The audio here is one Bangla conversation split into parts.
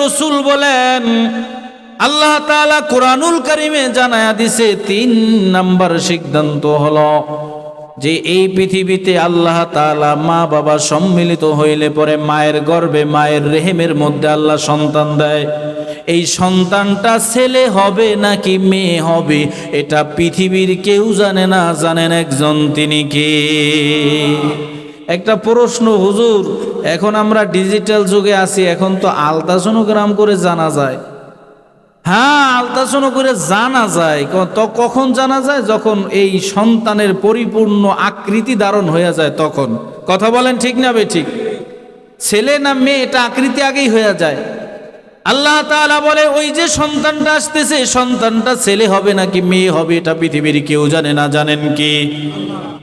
রাসূল বলেন, আল্লাহ তাআলা কোরআনুল কারীমে জানায়া দিছে ৩ নাম্বার সিদ্ধান্ত হলো যে এই পৃথিবীতে আল্লাহ তাআলা মা বাবা সম্মিলিত হইলে পরে মায়ের গর্ভে মায়ের রেহেমের মধ্যে আল্লাহ সন্তান দেয়। এই সন্তানটা ছেলে হবে নাকি মেয়ে হবে এটা পৃথিবীর কেউ জানে না, জানেন একজন, তিনি কে? একটা প্রশ্ন হুজুর, এখন আমরা ডিজিটাল যুগে আছি, এখন তো আলট্রাসোনোগ্রাম করে জানা যায়। হ্যাঁ, আলট্রাসাউন্ড করে জানা যায়। তো কখন জানা যায়? যখন এই সন্তানের পরিপূর্ণ আকৃতি ধারণ হয়ে যায় তখন। কথা বলেন ঠিক না বেঠিক? ছেলে না মেয়ে এটা আকৃতি আগেই হয়ে যায়। আল্লাহ তাআলা বলে ওই যে সন্তানটা আসতেছে, সন্তানটা ছেলে হবে নাকি মেয়ে হবে এটা পৃথিবীর কেউ জানে না, জানেন কি?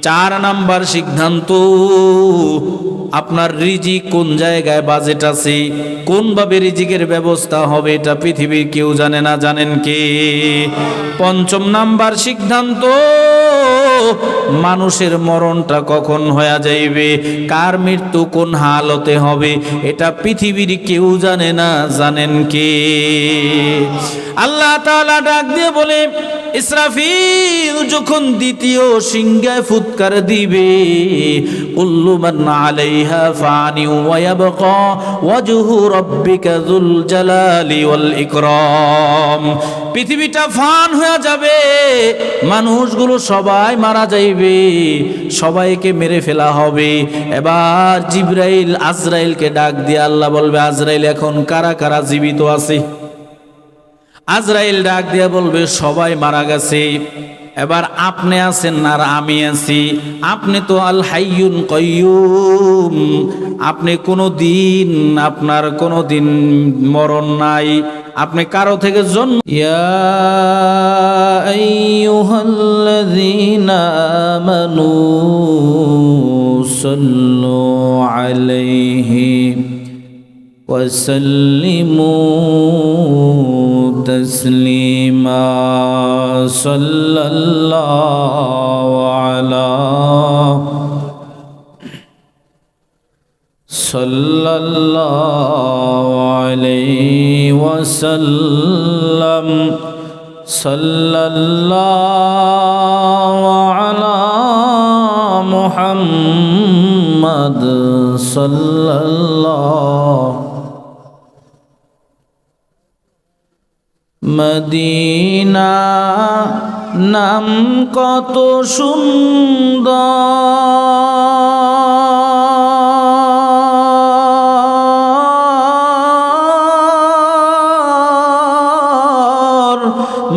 4 নাম্বার সিদ্ধান্ত, আপনার রিজিক কোন জায়গায় বাজেট আছে, কোনভাবে রিজিকের ব্যবস্থা হবে এটা পৃথিবীর কেউ জানে না, জানেন কে? 5 নাম্বার সিদ্ধান্ত, মানুষের মরণটা কখন হয়ে যাইবে, কার মৃত্যু কোন হালতে হবে এটা পৃথিবীর কেউ জানে না, জানেন কে? আল্লাহ তাআলা ডাক দিয়ে বলে, ইসরাফিল যখন দ্বিতীয় সিংহায় ফুৎকার দিবে, কুল্লু মান আলাইহা ফানি ওয়া ইয়াবকা ওয়াজহু রাব্বিকা যুল জালালি ওয়াল ইকরাম, পৃথিবীটা ফান হয়ে যাবে, মানুষগুলো সবাই মারা যাইবে, সবাইকে মেরে ফেলা হবে। এবার জিবরাইল আজরাইলকে ডাক দিয়ে আল্লাহ বলবে, আজরাইল এখন কারা কারা জীবিত আছে? আজরাইল ডাক দিয়ে বলবে, সবাই মারা গেছে, এবার আপনি আছেন আর আমি আছি। আপনি তো আল হাইয়ুন কাইয়ুম, আপনি আপনার কোনো দিন মরণ নাই, আপনি কারো থেকে জন্ম। ইয়া আইয়ুহাল্লাযীনা আমানু সাল্লু আলাইহি ওয়া সাল্লিমু তাসলিমা, সাল্লাল্লাহু আলাইহি ওয়াসাল্লাম, সাল্লাল্লাহু আলা মুহাম্মদ সাল্লাল্লাহু। মদিনা নাম কত সুন্দর,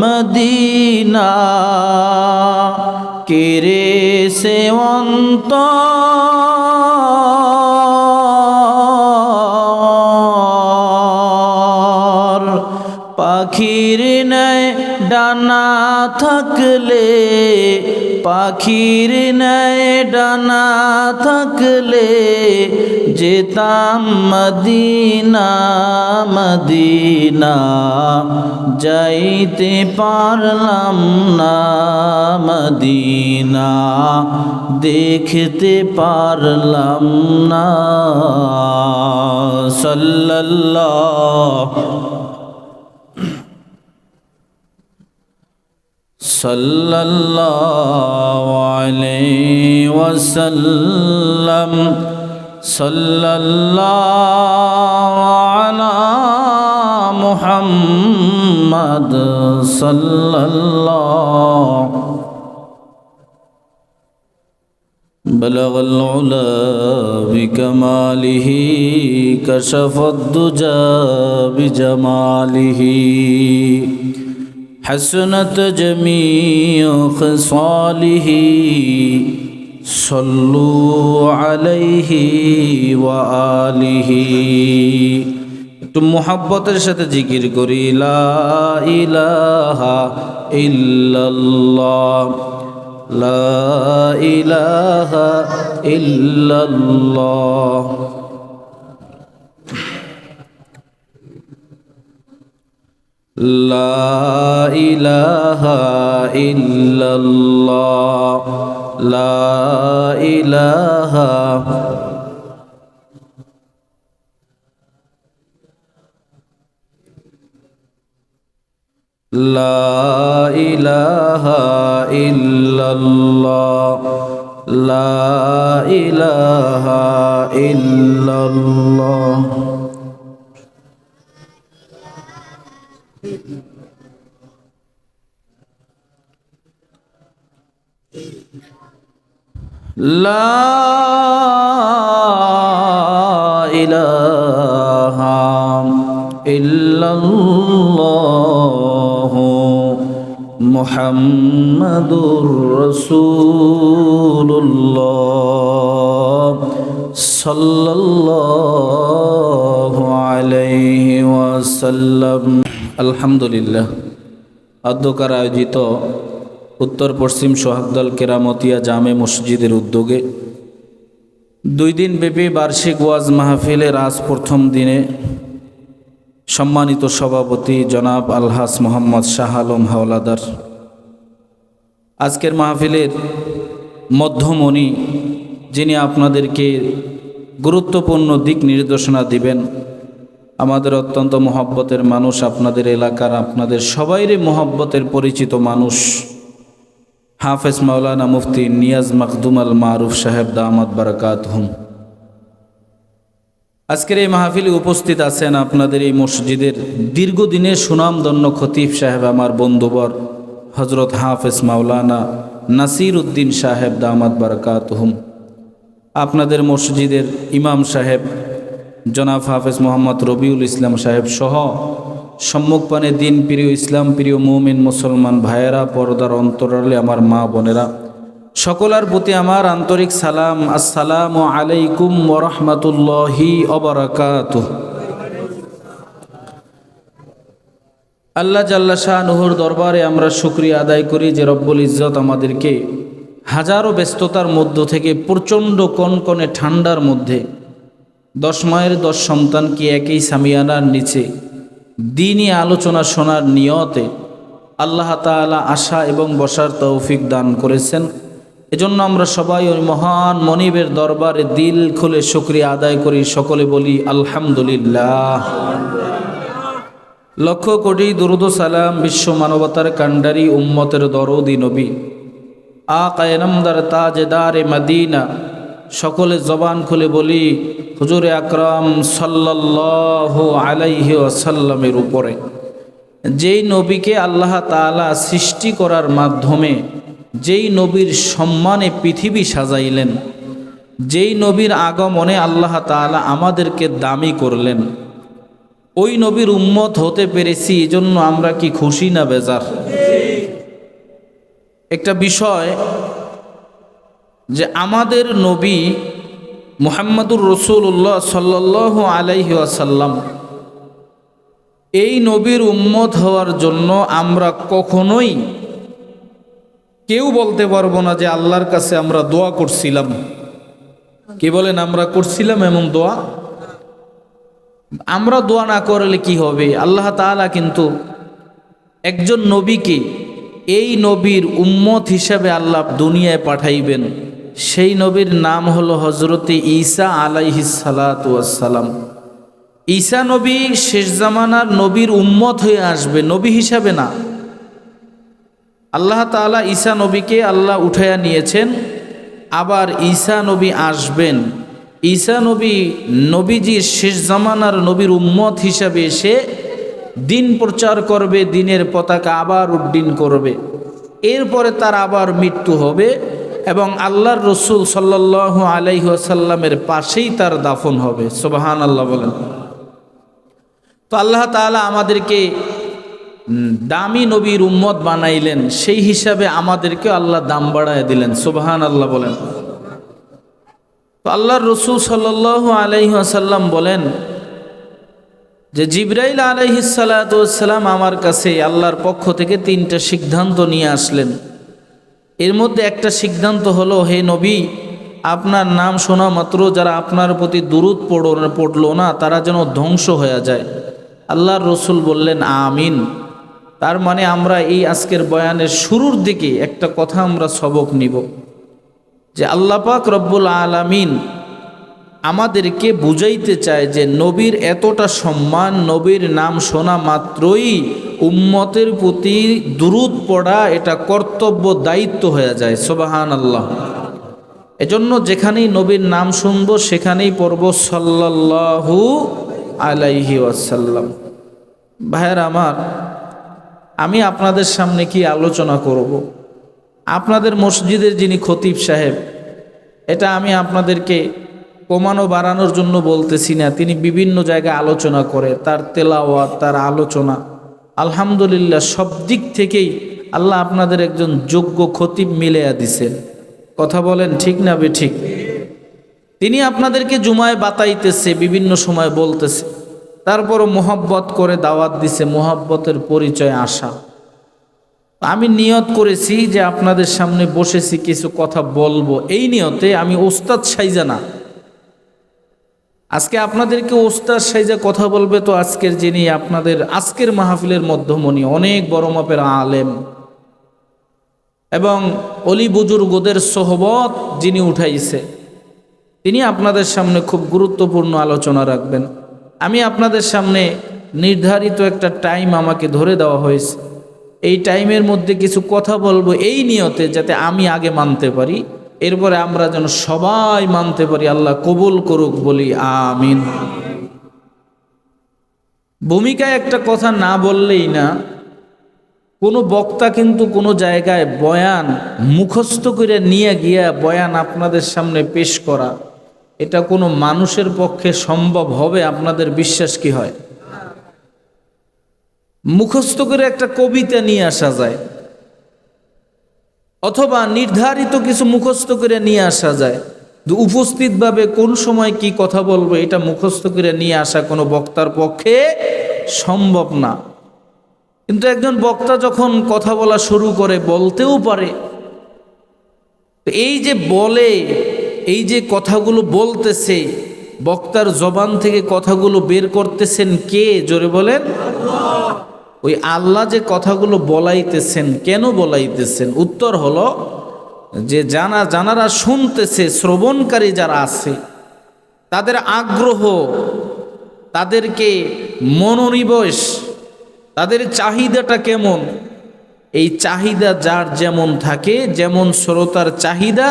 মদিনা কেরে সেবন্ত, পাখির নেয় ডানা থাকলে, পাখির নেয় ডানা থাকলে যেতাম মদিনা, মদিনা যাইতে পারলাম না, মদিনা দেখতে পারলাম না। সাল্লাল্লাহু আলাইহি ওয়াসাল্লাম, সাল্লাল্লাহু আলা মুহাম্মদ সাল্লাল্লাহু। বলগল উলা বিকামালিহি কাশাফাদ দুজা বিজামালিহি, حسنت جميع خصاله صلوا عليه وآله। একটু মুহাব্বতের সাথে জিকির করি, লা ইলাহা ইল্লাল্লাহ, লা ইলাহা ইল্লাল্লাহ। লা ইলাহা ইল্লাল্লাহ, লা ইলাহা। লা ইলাহা ইল্লাল্লাহ লা ইলাহা ইল্লাল্লাহ। লা ইলাহা ইল্লাল্লাহ মুহাম্মাদুর রাসূলুল্লাহ সাল্লাল্লাহু আলাইহি ওয়াসাল্লাম। আলহামদুলিল্লাহ, অধ্যকার আয়োজিত উত্তর পশ্চিম সোহাগদল কেরামতিয়া জামে মসজিদের উদ্যোগে 2 দিন ব্যাপী বার্ষিক ওয়াজ মাহফিলের আজ প্রথম দিনে সম্মানিত সভাপতি জনাব আলহাস মোহাম্মদ শাহ আলম হাওলাদার, আজকের মাহফিলের মধ্যমণি যিনি আপনাদেরকে গুরুত্বপূর্ণ দিক নির্দেশনা দিবেন, আমাদের অত্যন্ত মহব্বতের মানুষ, আপনাদের এলাকার আপনাদের সবাইরই মহব্বতের পরিচিত মানুষ হাফেজ মাওলানা মুফতি নিয়াজ মখদুম আল মারুফ সাহেব দামাত বারাকাতুহুম। আজকের এই মাহফিলে উপস্থিত আছেন আপনাদের এই মসজিদের দীর্ঘদিনের সুনামধন্য খতিব সাহেব, আমার বন্ধুবর হজরত হাফেজ মাওলানা নাসির উদ্দিন সাহেব দামাত বারাকাতুহুম, আপনাদের মসজিদের ইমাম সাহেব জনাব হাফেজ মোহাম্মদ রবিউল ইসলাম সাহেব সহ সম্মুখপানে দিন প্রিয় ইসলাম প্রিয় মুমিন মুসলমান ভাইয়েরা, পর্দার অন্তরালে আমার মা বোনেরা, সকলের প্রতি আমার আন্তরিক সালাম। আসসালামু আলাইকুম ওয়া রাহমাতুল্লাহি ওয়া বারাকাতুহু। আল্লাহ জাল্লা শানুহুর দরবারে আমরা শুকরিয়া আদায় করি যে রব্বুল ইজ্জত আমাদেরকে হাজারো ব্যস্ততার মধ্য থেকে প্রচণ্ড কনকনে ঠান্ডার মধ্যে 10 মায়ের 10 সন্তানকে একই সামিয়ানার নিচে দ্বীনি আলোচনা শোনার নিয়তে আল্লাহ তাআলা আশা এবং বসার তৌফিক দান করেছেন। এজন্য আমরা সবাই ওই মহান মনিবের দরবারে দিল খুলে শুকরিয়া আদায় করি, সকলে বলি আলহামদুলিল্লাহ। লক্ষ কোটি দুরুদ ও সালাম বিশ্ব মানবতার কান্ডারি উম্মতের দরদি নবী আকায়ে নামদার তাজদারে মদিনা, সকলে জবান খুলে বলি হুজুরে আকরাম সাল্লাল্লাহু আলাইহি ওয়াসাল্লামের উপরে। যেই নবীকে আল্লাহ তাআলা সৃষ্টি করার মাধ্যমে যেই নবীর সম্মানে পৃথিবী সাজাইলেন, যেই নবীর আগমনে আল্লাহ তাআলা আমাদেরকে দামি করলেন, ওই নবীর উম্মত হতে পেরেছি, এজন্য আমরা কি খুশি না বেজার? একটা বিষয় যে আমাদের নবী মুহাম্মদুর রাসূলুল্লাহ সাল্লাল্লাহু আলাইহি ওয়াসাল্লাম, এই নবীর উম্মত হওয়ার জন্য আমরা কখনোই কেউ বলতে পারবো না যে আল্লাহর কাছে আমরা দোয়া করছিলাম। কি বলেন? আমরা করছিলাম এমন দোয়া? আমরা দোয়া না করলে কি হবে? আল্লাহ তাআলা কিন্তু একজন নবীকে এই নবীর উম্মত হিসাবে আল্লাহ দুনিয়ায় পাঠাইবেন। সেই নবীর নাম হলো হজরতে ঈসা আলাইহিস সালাতু ওয়াস সালাম। ঈসা নবী শেষ জামানার নবীর উম্মত হয়ে আসবে, নবী হিসাবে না। আল্লাহ তাআলা ঈসা নবীকে আল্লাহ উঠাইয়া নিয়েছেন, আবার ঈসা নবী আসবেন। ঈসা নবী নবীজির শেষ জামানার নবীর উম্মত হিসাবে এসে দিন প্রচার করবে, দিনের পতাকা আবার উড্ডীন করবে। এরপরে তার আবার মৃত্যু হবে এবং আল্লাহর রসুল সাল্লাল্লাহু আলাইহি ওয়াসাল্লামের পাশেই তার দাফন হবে। সুবহানাল্লাহ বলেন। তো আল্লাহ তাআলা আমাদেরকে দামি নবীর উম্মত বানাইলেন, সেই হিসাবে আমাদেরকে আল্লাহ দাম বাড়ায় দিলেন। সুবহানাল্লাহ বলেন। তো আল্লাহর রসুল সাল্লাল্লাহু আলাইহি ওয়াসাল্লাম বলেন যে জিবরাইল আলাইহিস সালাতু ওয়াস সালাম আমার কাছে আল্লাহর পক্ষ থেকে 3টা সিদ্ধান্ত নিয়ে আসলেন। এর মধ্যে একটা সিদ্ধান্ত হলো, হে নবী, আপনার নাম শোনা মাত্র যারা আপনার প্রতি দুরূদ পড়লো না তারা যেন ধ্বংস হয়ে যায়। আল্লাহর রসুল বললেন আমিন। তার মানে আমরা এই আজকের বয়ানের শুরুর দিকে একটা কথা আমরা সবক নিব যে আল্লাহ পাক রব্বুল আলামিন আমাদেরকে বুঝাইতে চায় যে নবীর এতটা সম্মান, নবীর নাম শোনা মাত্রই উম্মতের প্রতি দুরূদ পড়া এটা কর্তব্য দায়িত্ব হয়ে যায়। সুবহানাল্লাহ। এজন্য যেখানেই নবীর নাম শুনবো সেখানেই পড়ব সাল্লাল্লাহু আলাইহি ওয়াসাল্লাম। ভাইয়েরা আমার, আমি আপনাদের সামনে কি আলোচনা করব? আপনাদের মসজিদের যিনি খতিব সাহেব, এটা আমি আপনাদেরকে কমানো বাড়ানোর জন্য বলতেছি না, তিনি বিভিন্ন জায়গায় আলোচনা করে, তার তেলাওয়াত, তার আলোচনা, আলহামদুলিল্লাহ সব দিক থেকেই আল্লাহ আপনাদের একজন যোগ্য খতিব মিলাইয়া দিছেন। কথা বলেন ঠিক না বেঠিক? তিনি আপনাদেরকে জুমায় বাতাইতেছে, বিভিন্ন সময় বলতেছে, তারপরও মোহাব্বত করে দাওয়াত দিছে, মোহাব্বতের পরিচয় আসা। আমি নিয়ত করেছি যে আপনাদের সামনে বসেছি কিছু কথা বলবো, এই নিয়তে আমি ওস্তাদ সাইজা না, আজকে আপনাদেরকে ওস্তাদ সাইজা কথা বলবে তো আজকের যিনি আপনাদের আজকের মাহফিলের মধ্যমণি, অনেক বড় মাপের আলেম এবং অলি বুজুর্গদের সোহবত যিনি উঠাইছে, তিনি আপনাদের সামনে খুব গুরুত্বপূর্ণ আলোচনা রাখবেন। আমি আপনাদের সামনে নির্ধারিত একটা টাইম আমাকে ধরে দেওয়া হয়েছে, এই টাইমের মধ্যে কিছু কথা বলবো এই নিয়তে যাতে আমি আগে মানতে পারি, এরপরে আমরা যেন সবাই মানতে পারি। আল্লাহ কবুল করুক, বলি আমিন। ভূমিকায় একটা কথা না বললেই না, কোনো বক্তা কিন্তু কোনো জায়গায় বয়ান মুখস্থ করে নিয়ে গিয়া বয়ান আপনাদের সামনে পেশ করা, এটা কোনো মানুষের পক্ষে সম্ভব হবে? আপনাদের বিশ্বাস কি হয়? মুখস্থ করে একটা কবিতা নিয়ে আসা যায়, অথবা নির্ধারিত কিছু মুখস্থ করে নিয়ে আসা যায়, উপস্থিতভাবে কোন সময় কি কথা বলবো এটা মুখস্থ করে নিয়ে আসা কোনো বক্তার পক্ষে সম্ভব না। কিন্তু একজন বক্তা যখন কথা বলা শুরু করে, বলতেও পারে, এই যে বলে, এই যে কথাগুলো বলতেছে, বক্তার জবান থেকে কথাগুলো বের করতেছেন কে? জোরে বলেন। ওই আল্লাহ যে কথাগুলো বলাইতেছেন, কেন বলাইতেছেন? উত্তর হলো যে যারা শুনতেছে, শ্রবণকারী যারা আছে, তাদের আগ্রহ, তাদেরকে মনোনিবেশ, তাদের চাহিদাটা কেমন, এই চাহিদা যার যেমন থাকে, যেমন শ্রোতার চাহিদা,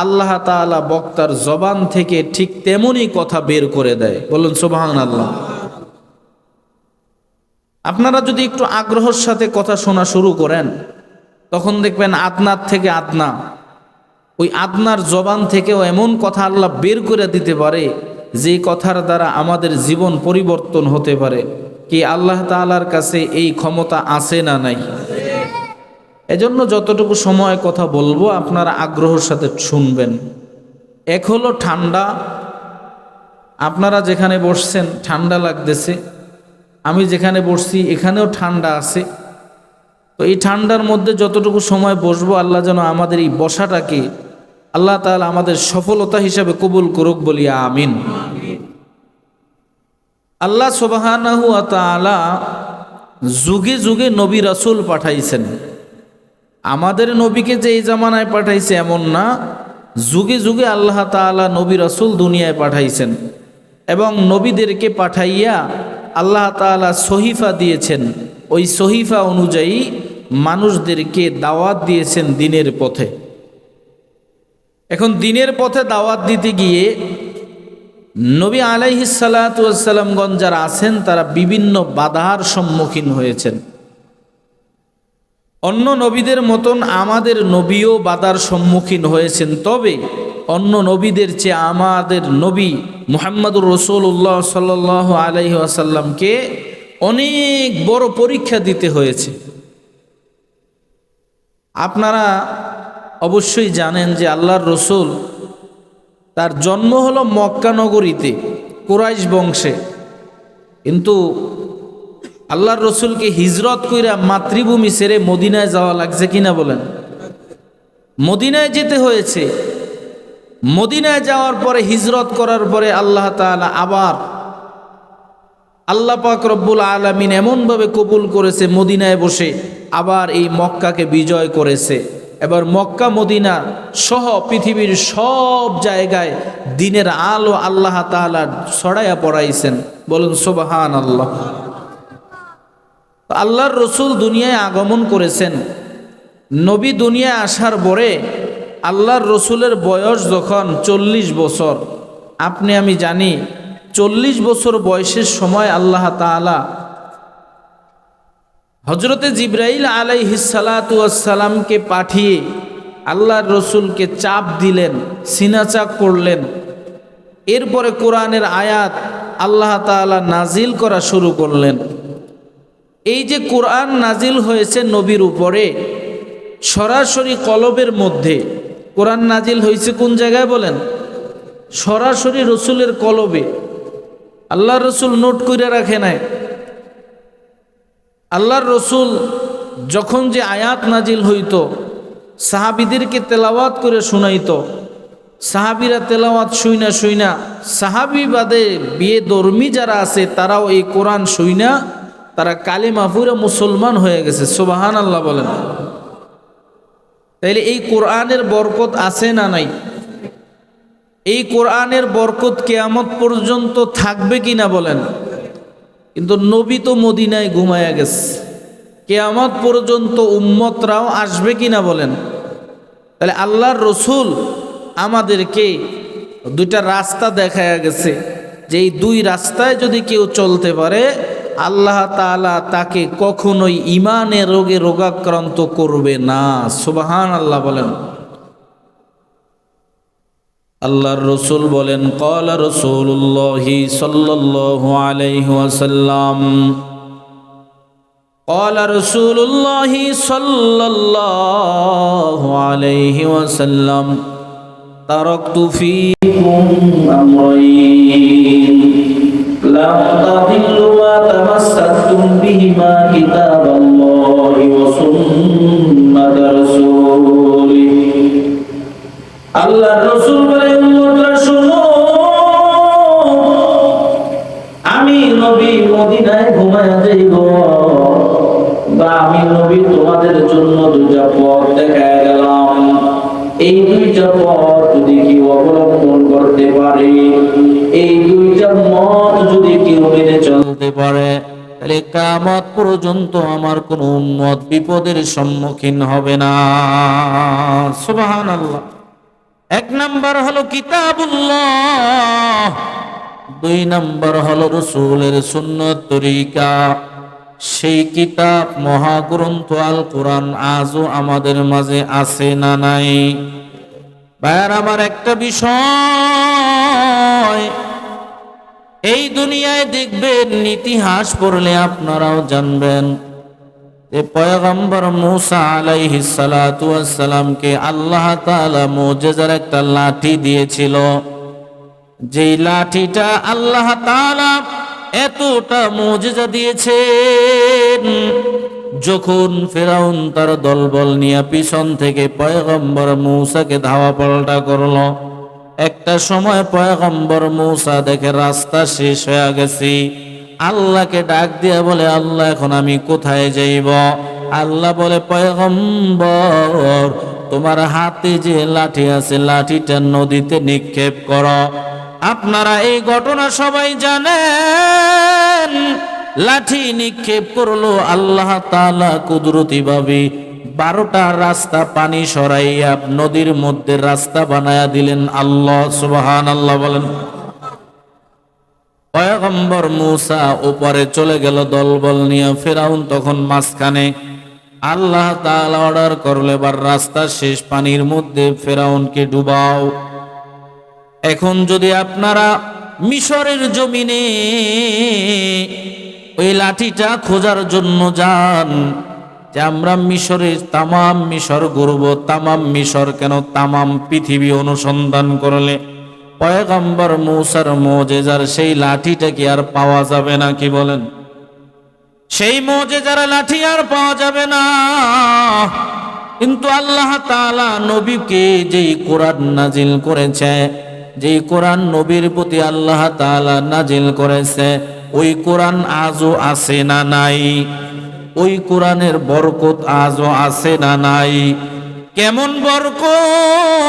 আল্লাহ তাআলা বক্তার জবান থেকে ঠিক তেমনই কথা বের করে দেয়। বলুন সুবহানাল্লাহ। আপনারা যদি একটু আগ্রহের সাথে কথা শোনা শুরু করেন, তখন দেখবেন আদনার থেকে আদনা, ওই আদনার জবান থেকেও এমন কথা আল্লাহ বের করে দিতে পারে যে কথার দ্বারা আমাদের জীবন পরিবর্তন হতে পারে। কি আল্লাহ তাআলার কাছে এই ক্ষমতা আছে না নাই? এজন্য যতটুকু সময় কথা বলবো আপনারা আগ্রহের সাথে শুনবেন। এক হলো ঠান্ডা, আপনারা যেখানে বসছেন ঠান্ডা লাগতেছে, আমি যেখানে বসছি এখানেও ঠান্ডা আছে। তো এই ঠান্ডার মধ্যে যতটুকু সময় বসবো, আল্লাহ যেন আমাদের এই বসাটাকে আল্লাহ তাআলা আমাদের সফলতা হিসাবে কবুল করুক, বলি আমিন। আল্লাহ সুবহানাহু ওয়া তাআলা যুগে যুগে নবী রাসূল পাঠাইছেন। আমাদের নবীকে যে এই জামানায় পাঠাইছে এমন না, যুগে যুগে আল্লাহ তাআলা নবী রাসূল দুনিয়ায় পাঠাইছেন এবং নবীদেরকে পাঠাইয়া আল্লাহ তাআলা সহিফা দিয়েছেন। ওই সহিফা অনুযায়ী মানুষদেরকে দাওয়াত দিয়েছেন দিনের পথে। এখন দিনের পথে দাওয়াত দিতে গিয়ে নবী আলাইহিস সালাতু ওয়াস সালামগণ যারা আছেন তারা বিভিন্ন বাধার সম্মুখীন হয়েছেন। অন্য নবীদের মতন আমাদের নবীও বাধার সম্মুখীন হয়েছেন, তবে অন্য নবীদের চেয়ে আমাদের নবী মুহাম্মদুর রাসূলুল্লাহ সাল্লাল্লাহু আলাইহি ওয়াসাল্লামকে অনেক বড় পরীক্ষা দিতে হয়েছে। আপনারা অবশ্যই জানেন যে আল্লাহর রসুল, তার জন্ম হলো মক্কা নগরীতে, কুরাইশ বংশে, কিন্তু আল্লাহর রসুলকে হিজরত কইরা মাতৃভূমি ছেড়ে মদিনায় যাওয়া লাগছে কিনা বলেন? মদিনায় যেতে হয়েছে। মদিনায় যাওয়ার পরে, হিজরত করার পরে আল্লাহ তাআলা আবার আল্লাহ পাক রব্বুল আলামিন এমনভাবে কবুল করেছে, মদিনায় বসে আবার এই মক্কাকে বিজয় করেছে। এবার মক্কা মদিনা সহ পৃথিবীর সব জায়গায় দিনের আলো আল্লাহ তাআলা ছড়াইয়া পড়াইছেন। বলুন সুবহানাল্লাহ। আল্লাহর রসুল দুনিয়ায় আগমন করেছেন। নবী দুনিয়ায় আসার পরে আল্লাহর রসুলের বয়স যখন 40 বছর, আপনি আমি জানি 40 বছর বয়সের সময় আল্লাহ তাআলা হজরতে জিব্রাইল আলাইহিসসালাতু ওয়াসসালামকে পাঠিয়ে আল্লাহর রসুলকে চাপ দিলেন, সিনাচাপ করলেন। এরপরে কোরআনের আয়াত আল্লাহ তাআলা নাজিল করা শুরু করলেন। এই যে কোরআন নাজিল হয়েছে নবীর উপরে, সরাসরি কলবের মধ্যে কোরআন নাজিল হয়েছে। কোন জায়গায় বলেন? সরাসরি রসুলের কলবে। আল্লাহর রসুল নোট করে রাখে নাই। আল্লাহর রসুল যখন যে আয়াত নাজিল হইত, সাহাবীদেরকে তেলাওয়াত করে শুনাইতো। সাহাবীরা তেলাওয়াত শুইনা শুইনা, সাহাবী বাদে বিয়ে ধর্মী যারা আছে তারাও এই কোরআন শুইনা তারা কালিমা পড়ে মুসলমান হয়ে গেছে। সুবহানাল্লাহ বলেন। তাইলে এই কোরআনের বরকত আছে না নাই? এই কোরআনের বরকত কিয়ামত পর্যন্ত থাকবে কিনা বলেন? কিন্তু নবী তো মদিনায় ঘুমায়া গেছে, কিয়ামত পর্যন্ত উম্মতরাও আসবে কিনা বলেন? তাহলে আল্লাহর রসুল আমাদেরকে দুইটা রাস্তা দেখায়া গেছে, যে এই দুই রাস্তায় যদি কেউ চলতে পারে আল্লাহ তাআলা তাকে কখনোই ঈমানের রোগে রোগাক্রান্ত করবে না। সুবহানাল্লাহ বলেন। আল্লাহর রসুল বলেন, ক্বালা রাসূলুল্লাহি সাল্লাল্লাহু আলাইহি ওয়াসাল্লাম, ক্বালা রাসূলুল্লাহি সাল্লাল্লাহু আলাইহি ওয়াসাল্লাম, তারাকতু ফীকুম আমরাইন লা তাদিল্লু মা তামাসসাকতুম বিহিমা কিতাবাল্লাহি ওয়া সুন্নাত রাসূলিহি। আল্লাহর রাসূল বলেন, উম্মতরা শুনো, আমি নবী মদিনায় ঘুমায়া যাইব, বা আমি নবী তোমাদের জন্য দুইটা পথ দেখায়া গেলাম। এই দুইটা পথ যদি কেউ অবলম্বন করতে পারে, এই দুইটা মত যদি কেউ মেনে চলতে পারে, তাহলে কিয়ামত পর্যন্ত আমার কোন উম্মত বিপদের সম্মুখীন হবে না। সুবহানাল্লাহ। এক নাম্বার হলো কিতাবুল্লাহ, দুই নাম্বার হলো রাসূলের সুন্নাত তরিকা। সেই কিতাব মহাগ্রন্থ আল কোরআন আজও আমাদের মাঝে আছে না নাই? ভাইয়ার আমার, একটা বিষয় এই দুনিয়ায় দেখবেন, ইতিহাস পড়লে আপনারাও জানবেন যে পয়গম্বর মূসা আলাইহিস সালাতু ওয়াস সালামকে আল্লাহ তাআলা মুজিজার একটা লাঠি দিয়েছিল। যেই লাঠিটা আল্লাহ তাআলা এতটা মুজিজা দিয়েছেন, যখন ফেরাউন তার দলবল নিয়ে পিছন থেকে পয়গম্বর মূসাকে ধাওয়া পাল্টা করলো, একটা সময় পয়গম্বর মূসা দেখে রাস্তা শেষ হয়ে গেছে, আল্লাহকে ডাক দিয়া বলে, আল্লাহ এখন আমি কোথায় যাইব? আল্লাহ বলে, পয়গম্বর তোমার হাতে যে লাঠি আছে লাঠিটা নদীতে নিক্ষেপ করো। আপনারা এই ঘটনা সবাই জানেন। লাঠি নিক্ষেপ করলো, আল্লাহ তাআলা কুদরতি ভাবে 12টা রাস্তা পানি সরাইয়া নদীর মধ্যে রাস্তা বানায়া দিলেন। আল্লাহ সুবহানাল্লাহ বলেন। পয়গম্বর মূসা উপরে চলে গেল দলবল নিয়ে, ফেরাউন তখন মাঝখানে। আল্লাহ তাআলা অর্ডার করলে এবার রাস্তা শেষ, পানির মধ্যে ফেরাউনকে ডুবাও। এখন যদি আপনারা মিশরের জমিনে ওই লাঠিটা খোঁজার জন্য যান, যে আমরা মিশরের তামাম মিশর ঘুরব, তামাম মিশর কেন তামাম পৃথিবী অনুসন্ধান করলে পয়গম্বর মূসার মুজিজার সেই লাঠিটা কি আর পাওয়া যাবে না? কি বলেন? সেই মুজিজার লাঠি আর পাওয়া যাবে না। কিন্তু আল্লাহ তাআলা নবীকে যেই কোরআন নাজিল করেছে, যেই কোরআন নবীর প্রতি আল্লাহ তাআলা নাজিল করেছে, ওই কোরআন আজও আছে না নাই? ওই কোরআনের বরকত আজও আছে না নাই? কেমন বরকত!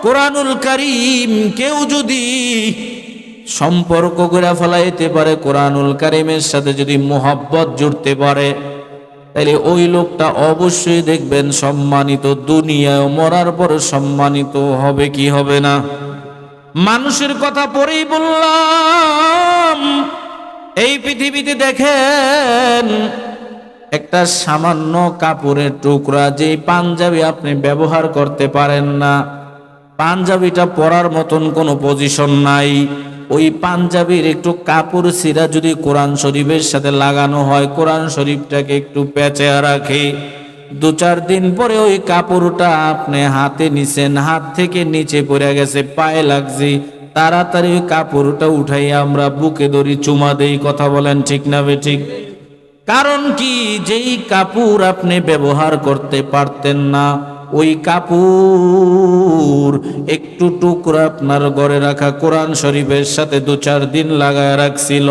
কোরআনুল কারীম কেউ যদি সম্পর্ক করে ফেলাইতে পারে, কোরআনুল কারীমের সাথে যদি মোহাব্বত জুড়তে পারে, তাহলে ওই লোকটা অবশ্যই দেখবেন সম্মানিত, দুনিয়ায় মরার পরে সম্মানিত হবে কি হবে না। মানুষের কথা পরেই বললাম, এই পৃথিবীতে দেখেন একটা সামান্য কাপড়ের টুকরা, যে পাঞ্জাবি আপনি ব্যবহার করতে পারেন না, পাঞ্জাবিটা পরার মতন কোনো পজিশন নাই, ওই পাঞ্জাবির একটু কাপড় ছিঁড়া যদি কোরআন শরীফের সাথে লাগানো হয়, কোরআন শরীফটাকে একটু পেঁচে রাখে, 2-4 দিন পরে ওই কাপড়টা আপনি হাতে নিছেন, হাত থেকে নিচে পড়ে গেছে, পায়ে লাগছে, তাড়াতাড়ি ওই কাপড়টা উঠাই আমরা বুকে ধরি, চুমা দেই। কথা বলেন ঠিক না বেঠিক? কারণ কি, যেই কাপড় আপনি ব্যবহার করতে পারতেন না, ওই কাপড় একটু টুকরা আপনার ঘরে রাখা কোরআন শরীফের সাথে 2-4 দিন লাগায় রাখছিল,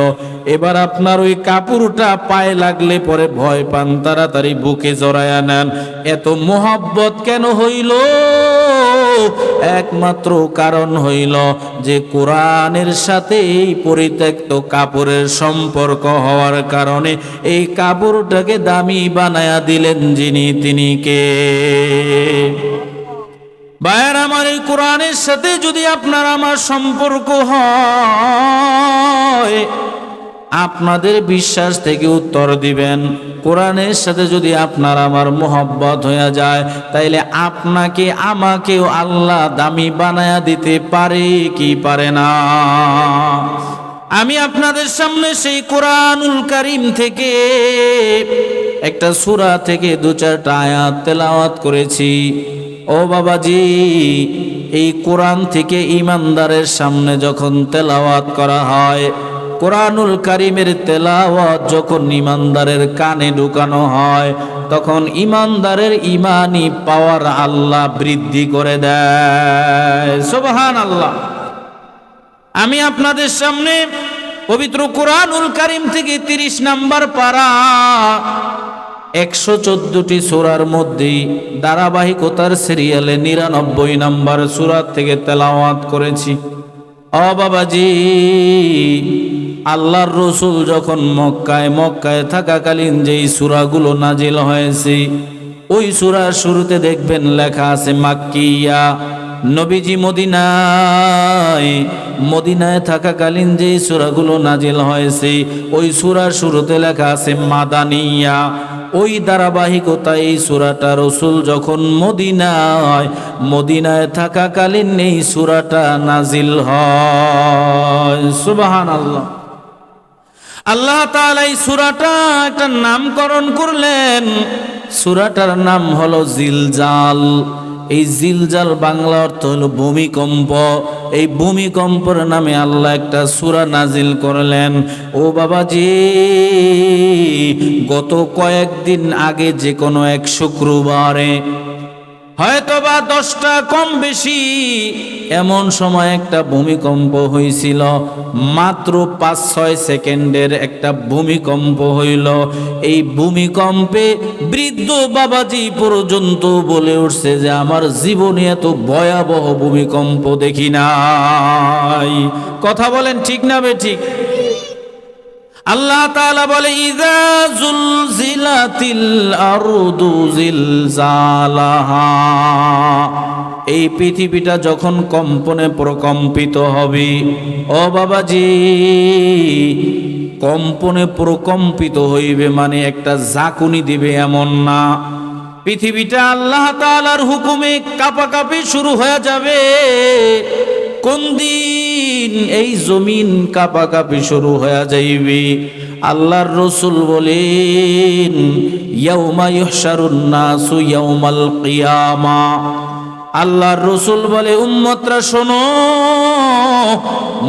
এবার আপনার ওই কাপড়টা পায়ে লাগলে পরে ভয় পান, তাড়াতাড়ি বুকে জড়ায়া নেন। এত মোহাব্বত কেন হইল? একমাত্র কারণ হইল যে কোরআনের সাথে এই পরিত্যক্ত কাপড়ের সম্পর্ক হওয়ার কারণে এই কাপড়টাকে দামি বানায়া দিলেন যিনি, তিনি কে? ভাইয়ের আমার, এই কোরআনের সাথে যদি আপনার আমার সম্পর্ক হয়, আপনাদের বিশ্বাস থেকে উত্তর দিবেন, কোরআনের সাথে যদি আপনার আমার মোহব্বত হয়ে যায়, তাইলে আপনাকে আমাকেও আল্লাহ দামি বানায়া দিতে পারে কি পারে না? আমি আপনাদের সামনে সেই কোরআনুল কারীম থেকে একটা সূরা থেকে 2-4টা আয়াত তেলাওয়াত করেছি। ও বাবাজি, এই কোরআন থেকে ইমানদারের সামনে যখন তেলাওয়াত করা হয়, কোরআনুল কারীমের তেলাওয়াত যখন ইমানদারের কানে ঢুকানো হয়, তখন ইমানদারের ইমানি পাওয়ার আল্লাহ বৃদ্ধি করে দেয়। সুবহানাল্লাহ। আমি আপনাদের সামনে পবিত্র কোরআনুল কারীম থেকে 30 নম্বর পারা 114টি সূরার মধ্যে ধারাবাহিকতার সিরিয়ালে 99 নম্বর সূরা থেকে তেলাওয়াত করেছি। ও বাবাজি, আল্লাহর রসুল যখন মক্কায় থাকাকালীন যেই সূরাগুলো নাজিল হয়েছে, ওই সূরার শুরুতে দেখবেন লেখা আছে মাক্কিয়া। নবীজি মদিনায় থাকাকালীন যে সূরাগুলো নাজিল হয়েছে, ওই সূরার শুরুতে লেখা আছে মাদানিয়া। ওই ধারাবাহিকতা এই সূরাটা রসুল যখন মদিনায় থাকাকালীন এই সূরাটা নাজিল হয়। সুবহানাল্লাহ। আল্লাহ তাআলা এই সূরাটা একটা নামকরণ করলেন, সূরাটার নাম হলো জিলজাল। এই জিলজাল বাংলা অর্থ হলো ভূমিকম্প। এই ভূমিকম্পের নামে আল্লাহ একটা সূরা নাজিল করলেন। ও বাবাজি, গত কয়েকদিন আগে যে কোনো এক শুক্রবারে হয়তোবা 10টা কম বেশি এমন সময় একটা ভূমিকম্প হয়েছিল। মাত্র 5-6 সেকেন্ডের একটা ভূমিকম্প হইল। এই ভূমিকম্পে বৃদ্ধ বাবাজি পর্যন্ত বলে উঠছে যে আমার জীবনে এত ভয়াবহ ভূমিকম্প দেখি নাই। কথা বলেন ঠিক না বেঠিক? আল্লাহ তাআলা বলে ইযা যুলজিলাতিল আরদু জিলজালাহা, এই পৃথিবীটা যখন কম্পনে প্রকম্পিত হবে। ও বাবাজি, কম্পনে প্রকম্পিত হইবে মানে একটা ঝাঁকুনি দিবে এমন না। পৃথিবীটা আল্লাহ তাআলার হুকুমে কাঁপাকাঁপি শুরু হয়ে যাবে। কোন দিন এই জমিন কাঁপাকাঁপি শুরু হয়ে যাইবে? আল্লাহর রসুল বলেন ইয়াউমা ইহশারুন নাসু ইয়াউমাল কিয়ামা। আল্লাহর রসুল বলে উম্মতরা শোনো,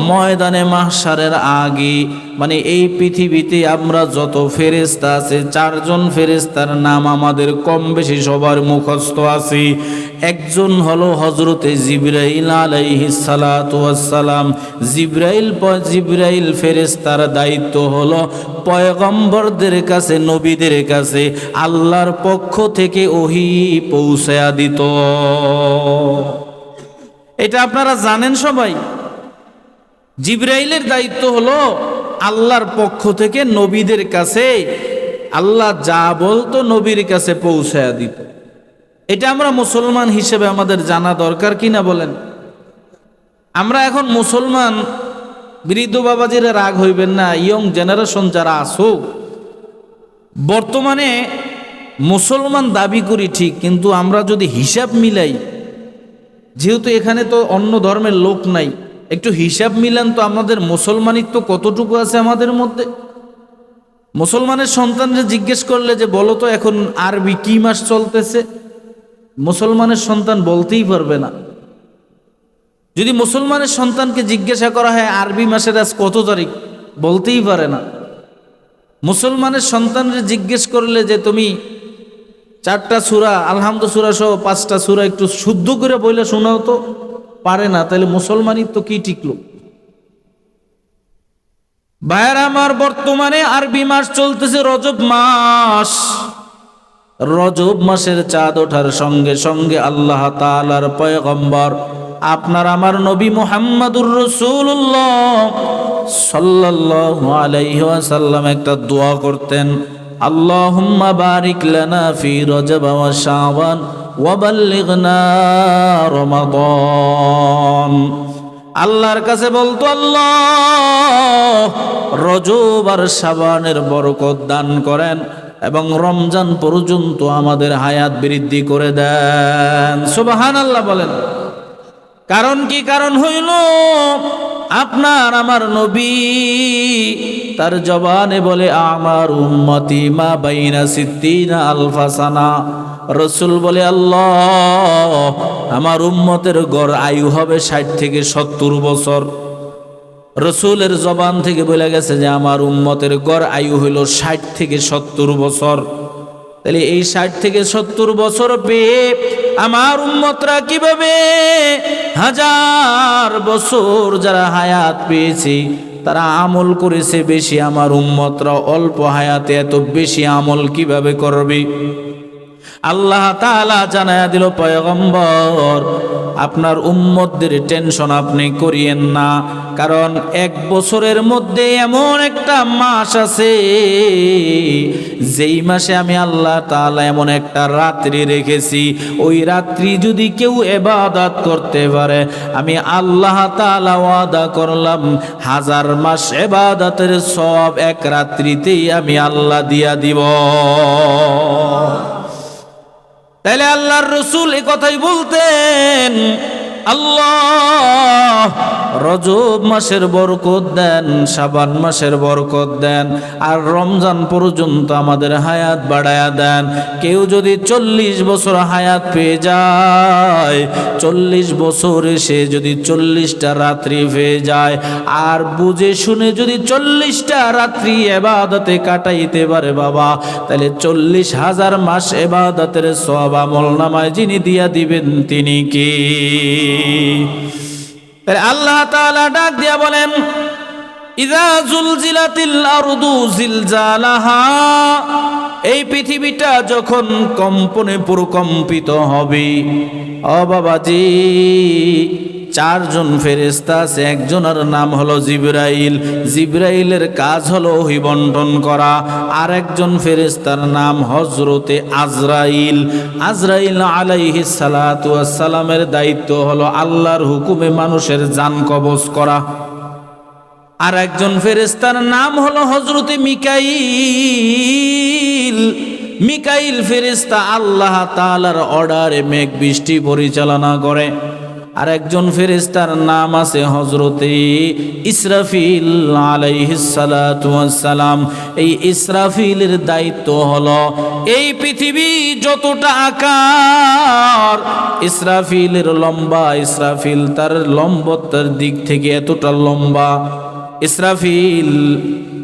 ময়দানে মাহশারের আগে মানে এই পৃথিবীতে আমরা যত ফেরেশতা আছে, 4 জন ফেরেশতার নাম আমাদের কম বেশি সবার মুখস্থ আছে। একজন হলো হযরতে জিবরাইল আলাইহিস সালাতু ওয়াস সালাম। জিবরাইল ফেরেশতার দায়িত্ব হলো পয়গম্বরদের কাছে, নবীদের কাছে আল্লাহর পক্ষ থেকে ওহী পৌঁছায়া দিত। এটা আপনারা জানেন সবাই। জিবরাইলের দায়িত্ব হলো আল্লাহর পক্ষ থেকে নবীদের কাছে আল্লাহ যা বলতো নবীর কাছে পৌঁছায়া দিত। এটা আমরা মুসলমান হিসেবে আমাদের জানা দরকার কিনা বলেন? আমরা এখন মুসলমান, বৃদ্ধ বাবাজিরা রাগ হইবেন না, ইয়ং জেনারেশন যারা আসো, বর্তমানে মুসলমান দাবি করি ঠিক, কিন্তু আমরা যদি হিসাব মিলাই, যেহেতু এখানে তো অন্য ধর্মের লোক নাই, একটু হিসাব মিলান তো আমাদের মুসলমানিত্ব কতটুকু আছে আমাদের মধ্যে। মুসলমানের সন্তানরা জিজ্ঞেস করলে যে বলো তো এখন আরবি কি মাস চলতেছে, মুসলমানের সন্তান বলতেই পারবে না। যদি মুসলমানের সন্তানকে জিজ্ঞাসা করা হয় আরবি মাসের আজ কত তারিখ, বলতেই পারে না। মুসলমানের সন্তানরা জিজ্ঞেস করলে যে তুমি 4টা সূরা আলহামদু সূরা সহ 5টা সূরা একটু শুদ্ধ করে বইলে শোনাও তো, পারে না। তাহলে মুসলমানিত্ব কি টিকলো? ভাইয়েরা আমার, বর্তমানে আরবি মাস চলতেছে রজব মাস। রজব মাসের চাঁদ ওঠার সঙ্গে সঙ্গে আল্লাহ তাআলার পয়গম্বর আপনার আমার নবী মুহাম্মদুর রাসূলুল্লাহ সাল্লাল্লাহু আলাইহি ওয়াসাল্লাম একটা দোয়া করতেন, আল্লাহুম্মা বারিক লানা ফি রজব ওয়া শাবান ওয়া বাল্লিগনা রমাদান। আল্লাহর কাছে বলতো, আল্লাহ রজব আর শাবানের বরকত দান করেন এবং রমজান পর্যন্ত আমাদের হায়াত বৃদ্ধি করে দেন। সুবহানাল্লাহ বলেন। কারণ কি? কারণ হইল আপনার আমার নবী তার জবানে বলে, আমার উম্মতি মা বাইনা সিদ্দিনা আলফা সানা। রসুল বলে, আল্লাহ আমার উম্মতের গড় আয়ু হবে 60 থেকে 70 বছর। রসুলের জবান থেকে বলে গেছে যে আমার উম্মতের গড় আয়ু হইল 60 থেকে 70 বছর। তাহলে এই 60 থেকে 70 বছর পেয়ে আমার উম্মতরা কিভাবে 1000 বছর যারা হায়াত পেয়েছে তারা আমল করেছে বেশি, আমার উম্মতরা অল্প হায়াতে এত বেশি আমল কিভাবে করবে? আল্লাহ তাআলা জানায়া দিল, পয়গম্বর আপনার উম্মতদের টেনশন আপনি করিয়েন না, কারণ 1 বছরের মধ্যে এমন একটা মাস আছে যেই মাসে আমি আল্লাহ তাআলা এমন একটা রাত্রি রেখেছি, ওই রাত্রি যদি কেউ ইবাদত করতে পারে আমি আল্লাহ তাআলা ওয়াদা করলাম 1000 মাস ইবাদতের সওয়াব এক রাত্রিতেই আমি আল্লাহ দিয়া দিব। তাইলে আল্লাহর রসুল এই কথাই বলতেন, আল্লাহ রজব মাসের বরকত দেন, শাবান মাসের বরকত দেন, আর রমজান পর্যন্ত আমাদের হায়াত বাড়ায়া দেন। কেউ যদি 40 বছর হায়াত পেয়ে যায়, 40 বছরে সে যদি 40টা রাত্রি পেয়ে যায়, আর বুঝে শুনে যদি 40টা রাত্রি ইবাদতে কাটাইতে পারে বাবা, তাহলে 40,000 মাস ইবাদতের সওয়াব আমলনামায় যিনি দিয়া দিবেন তিনি কি? আল্লাহ তাআলা ডাক দিয়া বলেন, ইযা জুলজিলাতিল আরদু জিলজালাহা, এই পৃথিবীটা যখন কম্পনে প্রকম্পিত হবে। ও বাবাজি, 4 জন ফেরেশতা আছে, একজনের নাম হলো জিবরাইল। জিবরাইলের কাজ হলো ওহী বন্টন করা। আর একজন ফেরেশতার নাম হযরতে আজরাইল। আজরাইল আলাইহিস সালাতু ওয়াস সালামের দায়িত্ব হলো আল্লাহর হুকুমে মানুষের জান কবজ করা। আর একজন ফেরেশতার নাম হলো হযরতে মিকাইল। মিকাইল ফেরেশতা আল্লাহ তাআলার অর্ডারে মেঘ বৃষ্টি পরিচালনা করে। আর একজন ফেরেশতার নাম আছে হযরতে ইসরাফিল আলাইহিস সালাতু ওয়াস সালাম। এই ইসরাফিলের দায়িত্ব হলো এই পৃথিবী যতটা আকার, ইসরাফিলের লম্বা, ইসরাফিল তার লম্বতার দিক থেকে এতটা লম্বা। ইসরাফিল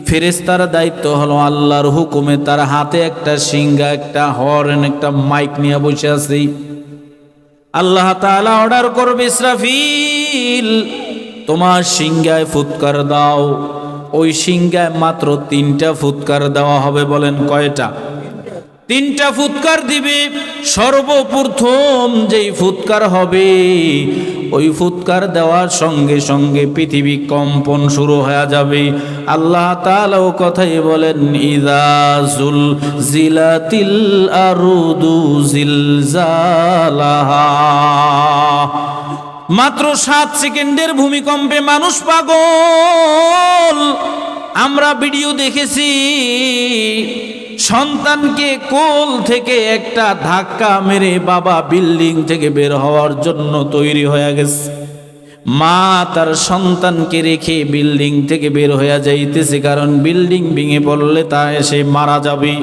ফেরেশতার দায়িত্ব হলো আল্লাহর হুকুমে তার হাতে একটা সিংহা, একটা হর্ন, একটা মাইক নিয়ে বসে আছে। আল্লাহ তাআলা অর্ডার করবে, ইসরাফিল তোমার সিংহায় ফুৎকার দাও। ওই সিংহায় মাত্র 3টা ফুৎকার দেওয়া হবে। বলেন কয়টা? তিনটা ফুৎকার দিবে। সর্বপ্রথম যেই ফুৎকার হবে, ওই ফুৎকার দেওয়ার সঙ্গে সঙ্গে পৃথিবী কম্পন শুরু হয়ে যাবে। আল্লাহ তাআলাও কথাই বলেন, ইযা যুলজিলাতিল আরদু জিলজালাহা। মাত্র 7 সেকেন্ডের ভূমিকম্পে মানুষ পাগল। আমরা ভিডিও দেখেছি, সন্তানকে কোল থেকে একটা ধাক্কা মেরে বাবা বিল্ডিং থেকে বের হওয়ার জন্য তৈরি হয়ে গেছে। মা তার সন্তানকে রেখে বিল্ডিং থেকে বের হয়ে যাইতেছে, কারণ বিল্ডিং ভেঙে পড়লে তা এসে মারা যাবে।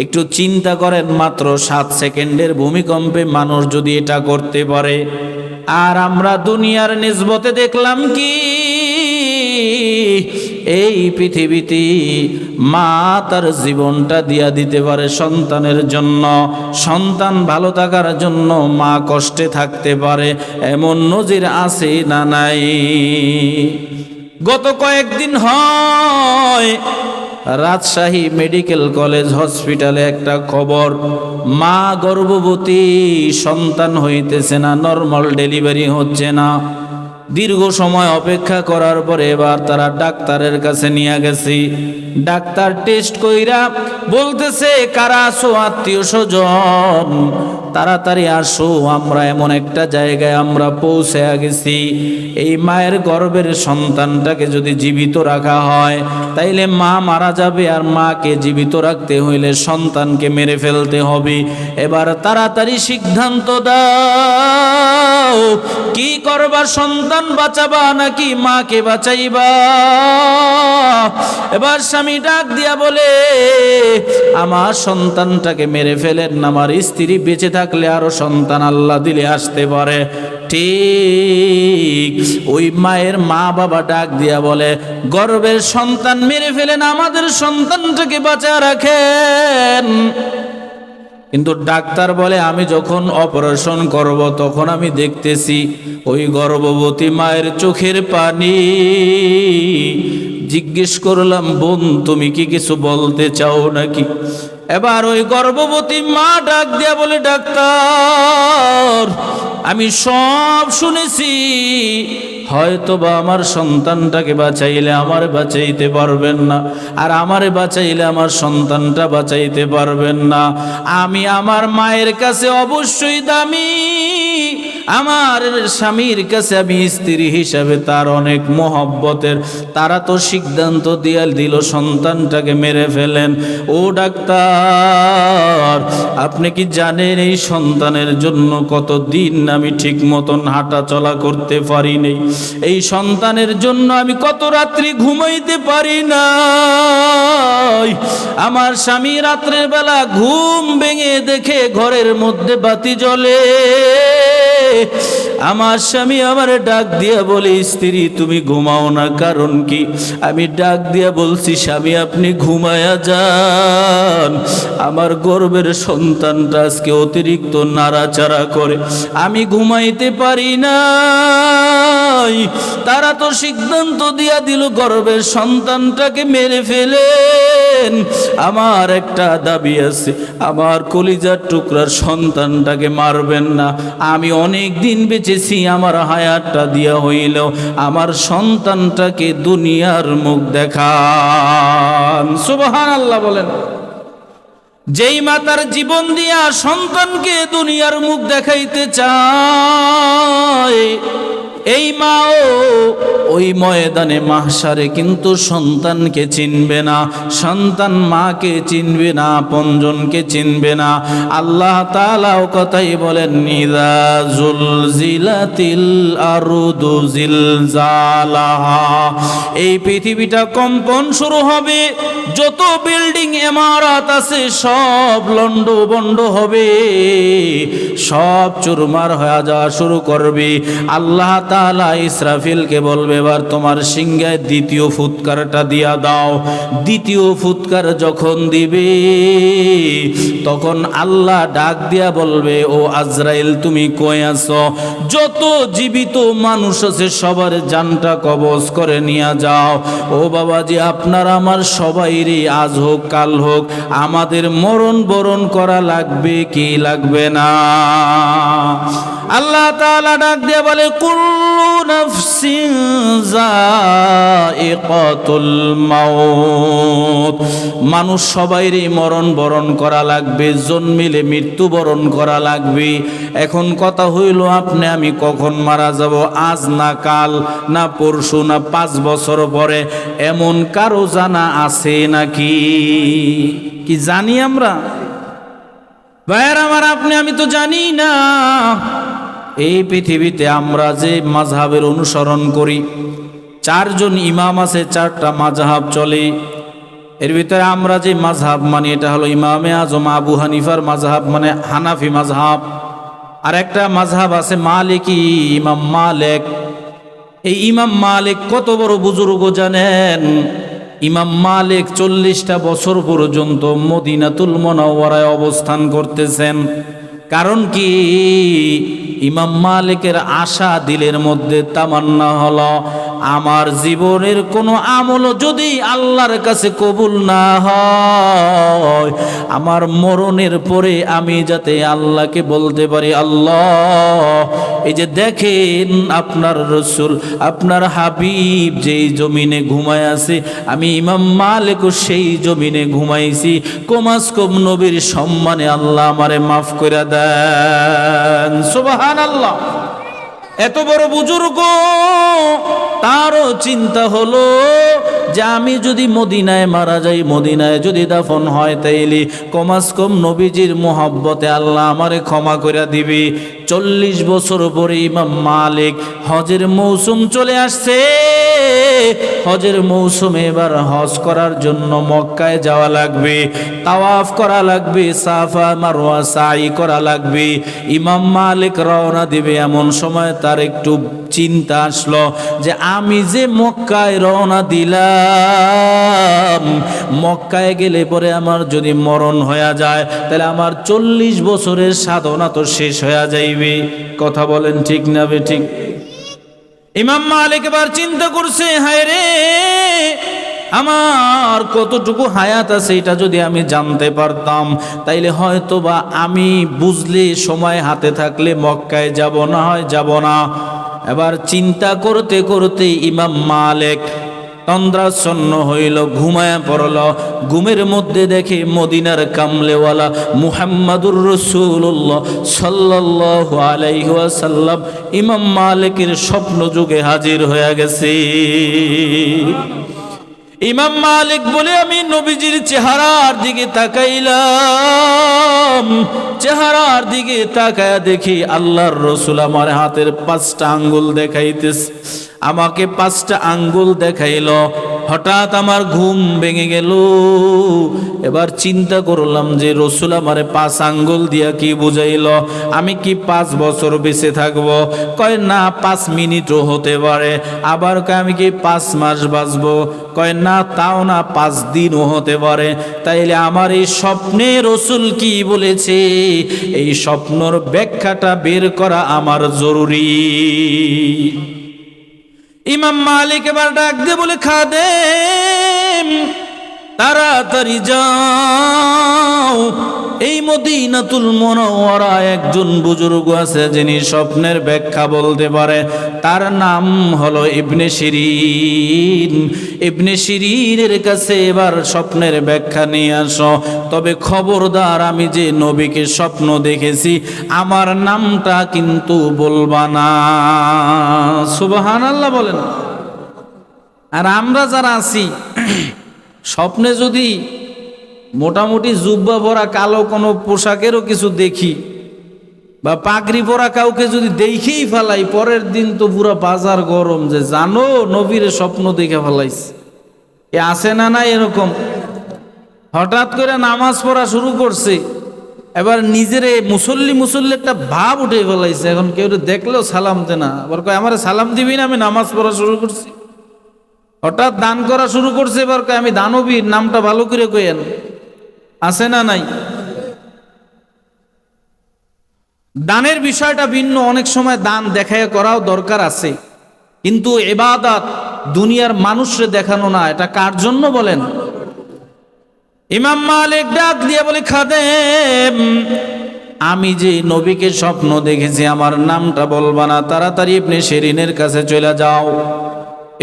একটু চিন্তা করেন, মাত্র 7 সেকেন্ডের ভূমিকম্পে মানুষ যদি এটা করতে পারে, আর আমরা দুনিয়ার নিসবতে দেখলাম কি, এই পৃথিবীতে মা তার জীবনটা দিয়া দিতে পারে সন্তানের জন্য। সন্তান ভালো থাকার জন্য মা কষ্টে থাকতে পারে, এমন নজির আছে না নাই? গত কয়েকদিন হয় রাজশাহী মেডিকেল কলেজ হসপিটালে একটা খবর, মা গর্ভবতী, সন্তান হইতেছে না, নরমাল ডেলিভারি হচ্ছে না। দীর্ঘ সময় অপেক্ষা করার পরে এবার তারা ডাক্তারের কাছে নিয়ে গেছে। ডাক্তার টেস্ট কইরা বলতেছে, কারা আসো আত্মীয় স্বজন, তাড়াতাড়ি আসো, আমরা এমন একটা জায়গায় আমরা পৌঁছে গেছি। এই মায়ের গর্ভের সন্তানটাকে যদি জীবিত রাখা হয় তাইলে মা মারা যাবে, আর মাকে জীবিত রাখতে হইলে সন্তানকে মেরে ফেলতে হবে। এবার তাড়াতাড়ি সিদ্ধান্ত দাও, কি করবা? সন্তান বাঁচাবা নাকি মাকে বাঁচাইবা? এবার স্বামী ডাক দিয়া বলে, আমার সন্তানটাকে মেরে ফেলেন, আমার স্ত্রী বেঁচে থাকলে আরো সন্তান আল্লাহ দিলে আসতে পারে। ঠিক ওই মায়ের মা বাবা ডাক দিয়া বলে, গর্ভের সন্তান মেরে ফেলেন, আমাদের সন্তানটাকে বাঁচা রাখেন। কিন্তু ডাক্তার বলে, আমি যখন অপারেশন করব তখন আমি দেখতেছি ওই গর্ভবতী মায়ের চোখের পানি। জিজ্ঞেস করলাম, বোন তুমি কি কিছু বলতে চাও নাকি? এবার ওই গর্ভবতী মা ডাক দিয়া বলে, ডাক্তার আমি সব শুনেছি, হয়তোবা আমার সন্তানটাকে বাঁচাইলে আমারে বাঁচাইতে পারবেন না, আর আমারে বাঁচাইলে আমার সন্তানটা বাঁচাইতে পারবেন না। আমি আমার মায়ের কাছে অবশ্যই দামি, আমার স্বামীর কাছে আমি স্ত্রী হিসাবে তার অনেক মহব্বতের। তারা তো সিদ্ধান্ত দিয়া দিল সন্তানটাকে মেরে ফেলেন। ও ডাক্তার, আপনি কি জানেন এই সন্তানের জন্য কত দিন আমি ঠিক মতন হাঁটা চলা করতে পারি নাই? এই সন্তানের জন্য আমি কত রাত্রি ঘুমাইতে পারি না। আমার স্বামী রাত্রের বেলা ঘুম ভেঙে দেখে ঘরের মধ্যে বাতি জ্বলে। আমার স্বামী আমারে ডাক দিয়া বলে, স্ত্রী তুমি ঘুমাও না, কারণ কি? আমি ডাক দিয়া বলছি, স্বামী আপনি ঘুমায়া যান, আমার গর্ভের সন্তানটা আজকে অতিরিক্ত নাড়াচাড়া করে, আমি ঘুমাইতে পারি না। তারা তো সিদ্ধান্ত দিয়া দিল গর্ভের সন্তানটাকে মেরে ফেলেন। আমার একটা দাবি আছে, আমার কলিজার টুকরার সন্তানটাকে মারবেন না। আমি অনেক দিন বেঁচেছি, আমার হায়াতটা দিয়া হইল আমার সন্তানটাকে দুনিয়ার মুখ দেখান। সুবহানাল্লাহ বলেন। যেই মাতার জীবন দিয়া সন্তানকে দুনিয়ার মুখ দেখাইতে চায়, এই মাও ওই ময়দানে মাহশারে কিন্তু সন্তানকে চিনবে না, সন্তান মাকে চিনবে না, আপনজনকে চিনবে না। আল্লাহ তাআলাও কথাই বলেন, ইযা যুলজিলাতিল আরদু জিলজালাহা। এই পৃথিবীটা কম্পন শুরু হবে, যত বিল্ডিং ইমারত আছে সব লন্ডভন্ড হবে, সব চুরমার হয়ে যাওয়া শুরু করবে। আল্লাহ তাআলা ইসরাফিলকে বলবে, এবার তোমার সিংহায় দ্বিতীয় ফুৎকারটা দিয়া দাও। দ্বিতীয় ফুৎকার যখন দিবে তখন আল্লাহ ডাক দিয়া বলবে, ও আজরাইল তুমি কই আছো? যত জীবিত মানুষ আছে সবার জানটা কবজ করে নিয়ে যাও। ও বাবাজি, আপনার আমার সবাইরই আজ হোক কাল হোক আমাদের মরণ বরণ করা লাগবে কি লাগবে না? আল্লাহ তাআলা ডাক দিয়ে বলে, কুল্লু নাফসিন যায়িকাতুল মাউত। মানুষ সবাইরই মরণ বরণ করা লাগবে, জন্মিলে মৃত্যু বরণ করা লাগবে। এখন কথা হইল, আপনি আমি কখন মারা যাব? আজ না কাল না পরশু না 5 বছর পরে, এমন কারো জানা আছে নাকি? কি জানি আমরা? ভাইয়ের আমার, আপনি আমি তো জানি না। এই পৃথিবীতে আমরা যে মাযহাবের অনুসরণ করি, 4 জন ইমাম আছে, 4টা মাযহাব চলে। এর ভিতরে আমরা যে মাযহাব মানি এটা হলো ইমামে আজম আবু হানিফার মাযহাব, মানে হানাফি মাযহাব। আর একটা মাযহাব আছে মালিকি, ইমাম মালিক। এই ইমাম মালিক কত বড় বুজুর্গ জানেন? ইমাম মালিক 40টা বছর পর্যন্ত মদিনাতুল মুনাওয়ারায় অবস্থান করতেছেন। কারণ কি? ইমাম মালিকের আশা দিলের মধ্যে তামান্না হলো, আমার জীবনের কোনো আমল যদি আল্লাহর কাছে কবুল না হয়, আমার মরণের পরে আমি যাতে আল্লাহকে বলতে পারি, আল্লাহ এই যে দেখেন আপনার রসুল আপনার হাবিব যেই জমিনে ঘুমায় আছে, আমি ইমাম মালিকও সেই জমিনে ঘুমাইছি, কমাস কম নবীর সম্মানে আল্লাহ আমারে মাফ করে দেন। সুবহানাল্লাহ। এত বড় বুজুর্গ, তারও চিন্তা হলো যে আমি যদি মদিনায় মারা যাই, মদিনায় যদি দাফন হয়, তাইলে কমাস কম নবীজির মোহাব্বতে আল্লাহ আমারে ক্ষমা করে দিবে। 40 বছর পরে ইমাম মালিক, হজের মৌসুম চলে আসছে। হজের মৌসুমে এবার হজ করার জন্য মক্কায় যাওয়া লাগবে, তাওয়াফ করা লাগবে, সাফা মারওয়া সাই করা লাগবে। ইমাম মালিক রওনা দিবে, এমন সময় তার একটু চিন্তা আসলো যে আমি যে মক্কায় রওনা দিলাম, মক্কায় গেলে পরে আমার যদি মরণ হয়ে যায়, তাহলে আমার 40 বছরের সাধনা তো শেষ হয়ে যাইবে। কথা বলেন ঠিক না বেঠিক? ইমাম মালিক এবার চিন্তা করছে, হায় রে, আমার কতটুকু হায়াত আছে এটা যদি আমি জানতে পারতাম, তাইলে হয়তো বা আমি বুঝলে সময় হাতে থাকলে মক্কায় যাব, না হয় যাব না। এবার চিন্তা করতে করতে ইমাম মালিক তন্দ্রাচ্ছন্ন হইল, ঘুমায়া পড়ল। ঘুমের মধ্যে দেখে মদিনার কামলেওয়ালা মুহাম্মাদুর রাসূলুল্লাহ সাল্লাল্লাহু আলাইহি ওয়াসাল্লাম ইমাম মালিকের স্বপ্ন যুগে হাজির হয়ে গেছে। ইমাম মালিক বলে, আমি নবীজির চেহারার দিকে তাকাইলাম, চেহারার দিকে তাকায়া দেখি আল্লাহর রসুল আমার হাতের 5টা আঙ্গুল দেখাইতেছে, আমাকে 5টা আঙ্গুল দেখাইল। হঠাৎ আমার ঘুম ভেঙে গেল। এবার চিন্তা করলাম যে রসুল আমারে 5 আঙ্গুল দিয়া কি বুঝাইল? আমি কি 5 বছর বেঁচে থাকব? কয় না, 5 মিনিটও হতে পারে। আবার কয় আমি কি 5 মাস বাঁচব? কয় না, তাও না, 5 দিনও হতে পারে। তাইলে আমার এই স্বপ্নে রসুল কি বলেছে, এই স্বপ্নর ব্যাখ্যাটা বের করা আমার জরুরি। ইমাম মালিক এবার ডাক দিয়ে বলে, খাদেম তাড়াতাড়ি যাও, এই মদিনাতুল মুনাওয়ারা একজন বুজুর্গ আছে যিনি স্বপ্নের ব্যাখ্যা বলতে পারে। তার নাম হলো ইবনে শিরিন। ইবনে শিরিনের কাছে এবার স্বপ্নের ব্যাখ্যা নিয়ে আসো। তবে খবরদার, আমি যে নবীকে স্বপ্ন দেখেছি আমার নামটা কিন্তু বলবা না। সুবহানাল্লাহ বলেন। আর আমরা যারা আছি, স্বপ্নে যদি মোটামুটি জুব্বা পরা কালো কোনো পোশাকেরও কিছু দেখি, বা পাগড়ি পরা কাউকে যদি দেখেই ফেলাই, পরের দিন তো পুরো বাজার গরম, যে জানো নবীর স্বপ্ন দেখে ফেলাইছে। এ আছে না না এরকম? হঠাৎ করে নামাজ পড়া শুরু করছে, এবার নিজেরে মুসল্লি মুসল্লি একটা ভাব উঠে ফেলাইছে, এখন কেউ দেখলেও সালাম দে না, আবার কয় আমার সালাম দিবি না, আমি নামাজ পড়া শুরু করছি। হঠাৎ দান করা শুরু করছে, এবার কয় আমি দানবীর, নামটা ভালো করে কইেন। আছে না নাই? দানের বিষয়টা ভিন্ন, অনেক সময় দান দেখায় করাও দরকার আছে, কিন্তু ইবাদত দুনিয়ার মানুষরে দেখানো না। এটা কার জন্য বলেন? ইমাম মালিক ডাক দিয়ে বলে, খাদেম আমি যে নবীকে স্বপ্ন দেখেছি আমার নামটা বলবা না, তাড়াতাড়ি ইবনে শিরিনের কাছে চলে যাও।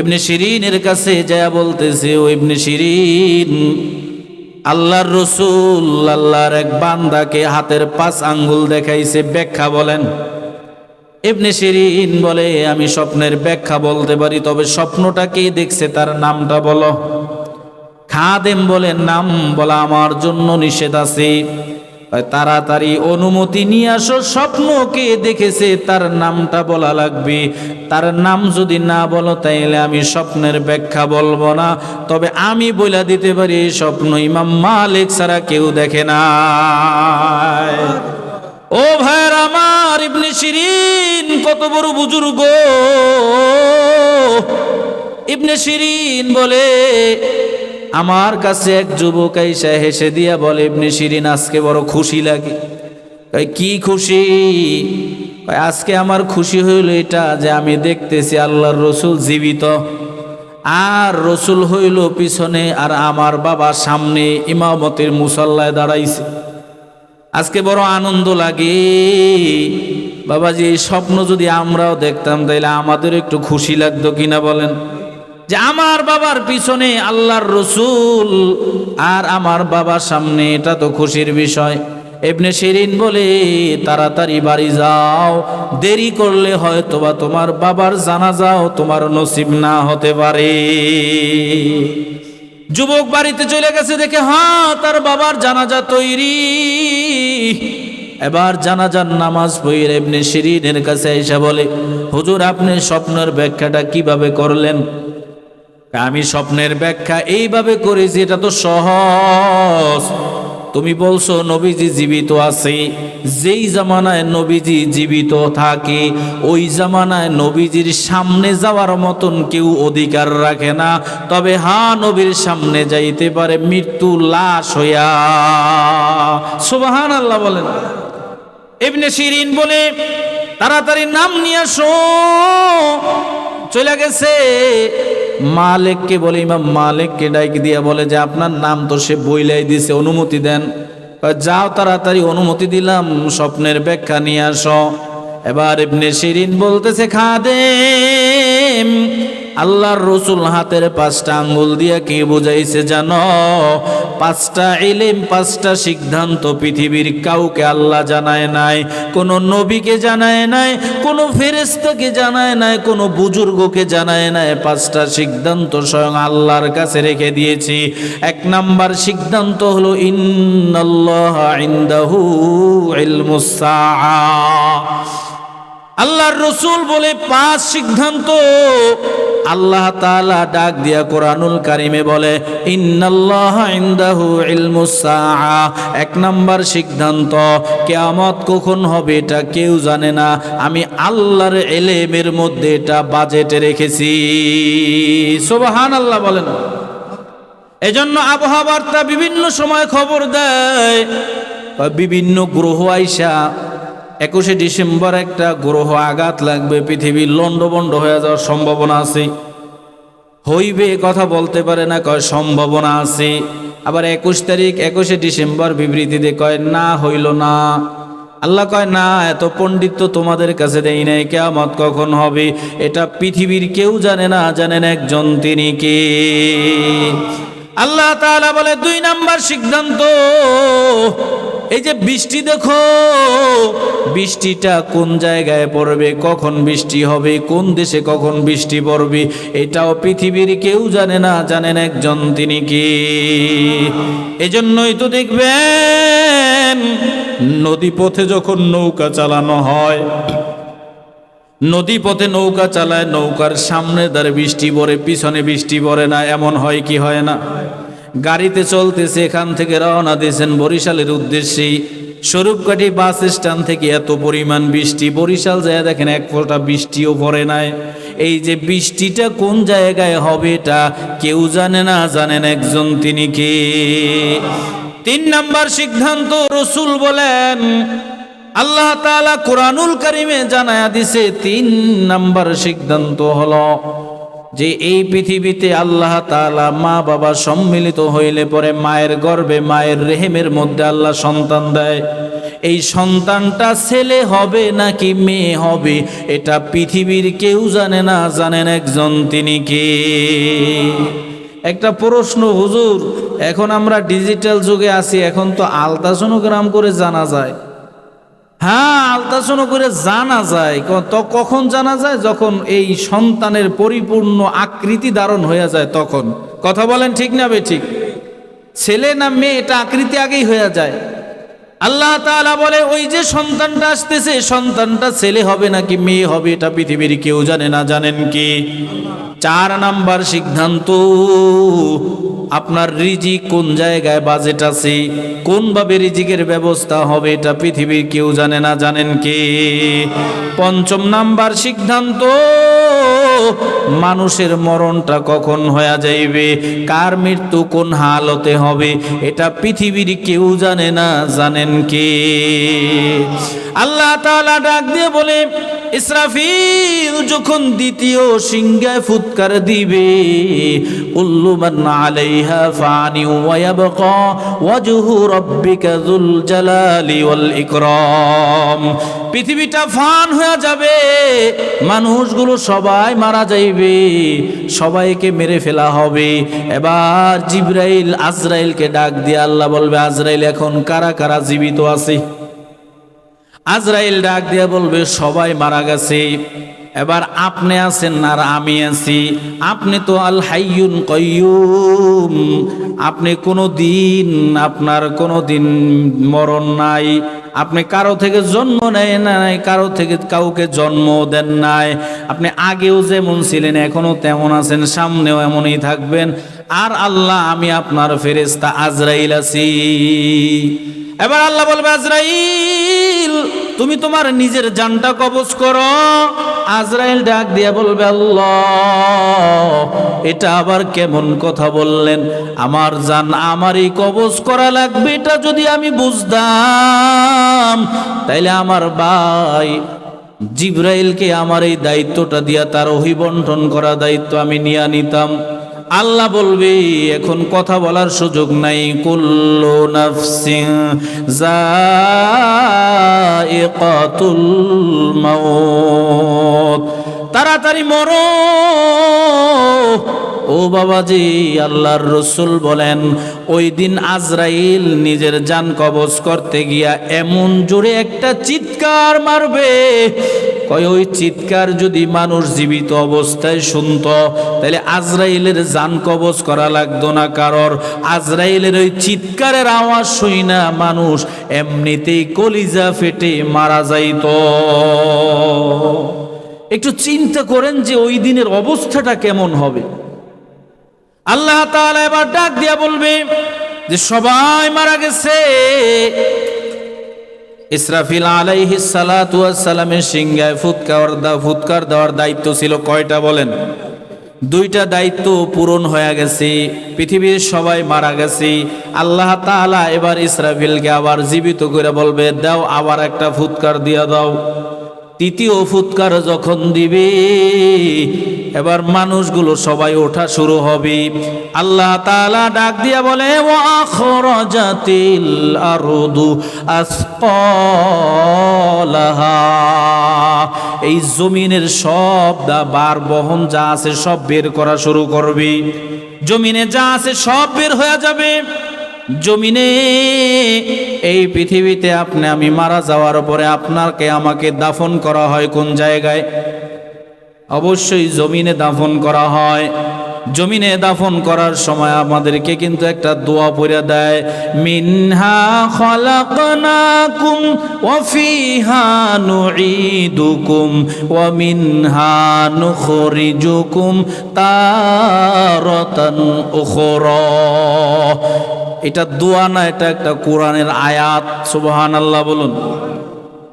ইবনে শিরিনের কাছে যায় বলতেছে, ও ইবনে শিরিন, আল্লাহর রসুল আল্লাহর এক বান্দাকে হাতের 5 আঙ্গুল দেখাইছে, ব্যাখ্যা বলেন। ইবনে শিরিন বলে, আমি স্বপ্নের ব্যাখ্যা বলতে পারি, তবে স্বপ্নটা কে দেখছে তার নামটা বলো। খাদেম বলে, নাম বলা আমার জন্য নিষেধ আছে, তাড়াতাড়ি অনুমতি নিয়ে আসো, স্বপ্ন কে দেখেছে তার নামটা বলা লাগবে। তার নাম যদি না বলো তাইলে আমি স্বপ্নের ব্যাখ্যা বলবো না, তবে আমি বলে দিতে পারি এই স্বপ্ন ইমাম মালিক ছাড়া কেউ দেখে না। ও ভাইয়ের আমার, ইবনে শিরিন কত বড় বুজুর্গ। ইবনে শিরিন বলে, আমার কাছে এক যুবক আইসা হেসে দিয়া বলে, ইবনে শিরিন আজকে বড় খুশি লাগে। কি খুশি? আজকে আমার খুশি হইল এটা যে আমি দেখতেছি আল্লাহর রসুল জীবিত, আর রসুল হইল পিছনে, আর আমার বাবা সামনে ইমামতের মুসল্লায় দাঁড়াইছে। আজকে বড় আনন্দ লাগে। বাবাজি, এই স্বপ্ন যদি আমরাও দেখতাম তাইলে আমাদের একটু খুশি লাগতো কিনা বলেন? যে আমার বাবার পিছনে আল্লাহর রসুল আর আমার বাবার সামনে, এটা তো খুশির বিষয়। ইবনে শিরিন বলে, তাড়াতাড়ি বাড়ি যাও, দেরি করলে হয়তোবা তোমার বাবার জানাজাও তোমার নসিব না হতে পারে। যুবক বাড়িতে চলে গেছে, দেখে হ্যাঁ তার বাবার জানাজা তৈরি। এবার জানাজার নামাজ পড়ে ইবনে শিরিনের কাছে এসে বলে, হুজুর আপনি স্বপ্নের ব্যাখ্যাটা কিভাবে করলেন? আমি স্বপ্নের ব্যাখ্যা এইভাবে করেছি, এটা তো সহজ। তুমি বলছো নবীজি জীবিত আছে, যেই জামানায় নবীজি জীবিত থাকে ওই জামানায় নবীজির সামনে যাওয়ার মতন কেউ অধিকার রাখে না, তবে হ্যাঁ নবীর সামনে যাইতে পারে মৃত্যু লাশ হইয়া। সুবহানাল্লাহ বলেন। ইবনে শিরিন বলে, তাড়াতাড়ি নাম নিয়ে আসো। চলে গেছে। মালিককে বলে, ইমাম মালিককে ডাক দিয়া বলে যে আপনার নাম তো সে বইলাই দিছে, অনুমতি দেন। যাও তাড়াতাড়ি, অনুমতি দিলাম, স্বপ্নের ব্যাখ্যা নিয়ে আসো। এবার ইবনে শিরিন বলতেছে, খাদেম আল্লাহর রসুল হাতের 5টা আঙ্গুল দিয়া কি বুঝাইছে জানো? 5টা ইলম, 5টা সিদ্ধান্ত পৃথিবীর কাউকে আল্লাহ জানায় নাই, কোন নবীকে জানায় নাই, কোন ফেরেশতাকে জানায় নাই, কোন বুজুর্গকে জানায় নাই। 5টা সিদ্ধান্ত স্বয়ং আল্লাহর কাছে রেখে দিয়েছি। 1 নাম্বার সিদ্ধান্ত হলো, ইন্নাল্লাহা ইনদাহু ইলমুস সাআহ। আল্লাহর রসুল বলে 5 সিদ্ধান্ত আল্লাহ তাআলা ডাক দিয়া কোরআনুল কারিমে বলে, ইন্নাল্লাহা ইনদাহু ইলমুস সাআহ। 1 নাম্বার সিদ্ধান্ত, কিয়ামত কখন হবে এটা কেউ জানে না, আমি আল্লাহর ইলমের মধ্যে এটা বাজেটে রেখেছি। সুবহানাল্লাহ বলেন। এজন্য আবহাওয়া বার্তা বিভিন্ন সময় খবর দেয়, বিভিন্ন গ্রহ আইসা 21শে ডিসেম্বর একটা গ্রহ আঘাত লাগবে, পৃথিবী লন্ডভন্ড হয়ে যাওয়ার সম্ভাবনা আছে। হইবে কথা বলতে পারে না, কয় সম্ভাবনা আছে। আবার 21 তারিখ 21শে ডিসেম্বর বিবৃতিতে কয় না, হইল না। আল্লাহ কয় না, এত পণ্ডিত তোমাদের কাছে দেই নাই, কিয়ামত কখন হবে এটা পৃথিবীর কেউ জানে না, জানেন একজন, তিনি কে? আল্লাহ তাআলা বলে 2 নাম্বার সিদ্ধান্ত, এই যে বৃষ্টি দেখো, বৃষ্টিটা কোন জায়গায় পড়বে, কখন বৃষ্টি হবে, কোন দেশে কখন বৃষ্টি পড়বে এটাও পৃথিবীর কেউ জানে না, জানেন একজন, তিনি কি? এজন্যই তো দেখবেন নদী পথে যখন নৌকা চালানো হয়, নদী পথে নৌকা চালায়, নৌকার সামনে দ্বারে বৃষ্টি পড়ে, পিছনে বৃষ্টি পড়ে না, এমন হয় কি হয় না? গাড়িতে চলতেছে, এখান থেকে রওনা দিয়েছেন বরিশালের উদ্দেশ্যে, স্বরূপকাঠি বাস স্ট্যান্ড থেকে এত পরিমাণ বৃষ্টি, বরিশাল যায় দেখেন এক ফোঁটা বৃষ্টিও পড়ে নাই। এই যে বৃষ্টিটা কোন জায়গায় হবে এটা কেউ জানে না, জানেন একজন, তিনি কে? 3 নাম্বার সিদ্ধান্ত রাসূল বলেন, আল্লাহ তাআলা কোরআনুল কারীমে জানায়া দিছে 3 নাম্বার সিদ্ধান্ত হলো যে এই পৃথিবীতে আল্লাহ তাআলা মা বাবা সম্মিলিত হইলে পরে মায়ের গর্ভে, মায়ের রেহেমের মধ্যে আল্লাহ সন্তান দেয়। এই সন্তানটা ছেলে হবে নাকি মেয়ে হবে এটা পৃথিবীর কেউ জানে না, জানেন একজন, তিনি কে? একটা প্রশ্ন, হুজুর এখন আমরা ডিজিটাল যুগে আছি, এখন তো আলট্রাসোনোগ্রাম করে জানা যায়। হ্যাঁ, আলট্রাসোনো করে জানা যায়। তো কখন জানা যায়? যখন এই সন্তানের পরিপূর্ণ আকৃতি ধারণ হয়ে যায় তখন। কথা বলেন ঠিক না বেঠিক? ছেলে না মেয়ে এটা আকৃতি আগেই হয়ে যায়। আল্লাহ তাআলা বলে ওই যে সন্তানটা আসতেছে, সন্তানটা ছেলে হবে নাকি মেয়ে হবে এটা পৃথিবীর কেউ জানে না, জানেন কি? 4 নাম্বার সিদ্ধান্ত, আপনার রিজিক কোন জায়গায় বাজেট আছে, কোনভাবে রিজিকের ব্যবস্থা হবে এটা পৃথিবীর কেউ জানে না, জানেন কে? 5 নাম্বার সিদ্ধান্ত, মানুষের মরণটা কখন হয়ে যাইবে, কার মৃত্যু কোন হালতে হবে এটা পৃথিবীর কেউ জানে না, জানেন কে? আল্লাহ তাআলা ডাক দিয়ে বলে, ইসরাফিল যখন দ্বিতীয় সিংহায় ফুৎকার দিবে, কুল্লু মান আলাইহা ফানি ওয়া ইয়াবকা ওয়াজহু রাব্বিকা যুল জালালি ওয়াল ইকরাম, পৃথিবীটা ফান হয়ে যাবে, মানুষগুলো সবাই মারা যাইবে, সবাইকে মেরে ফেলা হবে। এবার জিবরাইল আজরাইলকে ডাক দিয়ে আল্লাহ বলবে, আজরাইল এখন কারা কারা জীবিত আছে? আজরাইল ডাক দিয়ে বলবে, সবাই মারা গেছে, এবার আপনি আছেন আর আমি আছি। আপনি তো আল হাইয়ুন কাইয়ুম, আপনি কোনোদিন, আপনার কোনোদিন মরণ নাই, আপনি কারো থেকে জন্ম নেন নাই, কারো থেকে কাউকে জন্ম দেন নাই, আপনি আগেও যেমন ছিলেন এখনো তেমন আছেন, সামনেও এমনই থাকবেন। আর আল্লাহ আমি আপনার ফেরেশতা আজরাইল আছি। এবার আল্লাহ বলবে, আজরাইল তুমি তোমার নিজের জানটা কবজ করো। আজরাইল ডাক দিয়ে বলবে, আল্লাহ এটা আবার কেমন কথা বললেন? আমার জান আমারই কবজ করা লাগবে, এটা যদি আমি বুঝতাম তাইলে আমার ভাই জিবরাইলকে আমার এই দায়িত্বটা দিয়া তার ওহী বন্টন করা দায়িত্ব আমি নিয়ে নিতাম। আল্লাহ বলবে, এখন কথা বলার সুযোগ নাই, কুল্লু নাফসিন যায়িকাতুল মাউত, তাড়াতাড়ি মরো। ও বাবাজি, আল্লাহর রাসূল বলেন ওই দিন আজরাইল নিজের জান কবজ করতে গিয়া এমন জোরে একটা চিৎকার মারবে, ওই চিৎকার যদি মানুষ জীবিত অবস্থায় শুনতো তাহলে আজরাইলের জান কবজ করা লাগতো না কারোর। আজরাইলের ওই চিৎকারের আওয়াজ শুই না মানুষ এমনিতেই কলিজা ফেটে মারা যাইতো। একটু চিন্তা করেন যে ওই দিনের অবস্থাটা কেমন হবে। আল্লাহ তাআলা এবার ডাক দিয়া বলবে যে সবাই মারা গেছে। ইসরাফিল আলাইহিস সালাতু ওয়াস সালামের সিংহায় ফুৎকার দেওয়ার দায়িত্ব ছিল কয়টা বলেন? 2টা দায়িত্ব পূরণ হয়ে গেছে, পৃথিবীর সবাই মারা গেছে। আল্লাহ তাআলা এবার ইসরাফিলকে আবার জীবিত করে বলবে, দাও আবার একটা ফুৎকার দিয়া দাও। 3য় ফুৎকার যখন দিবে এবার মানুষগুলো সবাই ওঠা শুরু হবে। আল্লাহ তাআলা ডাক দিয়া বলে, ওয়া আখরাজাতিল আরদু আসকালাহা, এই জমিনের সব বার বহন যা আছে সব বের করা শুরু করবে। জমিনে যা আছে সব বের হয়ে যাবে। জমিনে এই পৃথিবীতে আপনি আমি মারা যাওয়ার পরে আপনাকে আমাকে দাফন করা হয় কোন জায়গায়? অবশ্যই জমিনে দাফন করা হয়। জমিনে দাফন করার সময় আমাদেরকে কিন্তু একটা দোয়া পড়ে দেয়, মিনহা খালাকনাকুম ওয়া ফিহা নুঈদুকুম ওয়া মিনহা নুখরিজুকুম তারাতান উখরা। এটা দোয়া না, এটা একটা কোরআনের আয়াত। সুবহানাল্লাহ বলুন।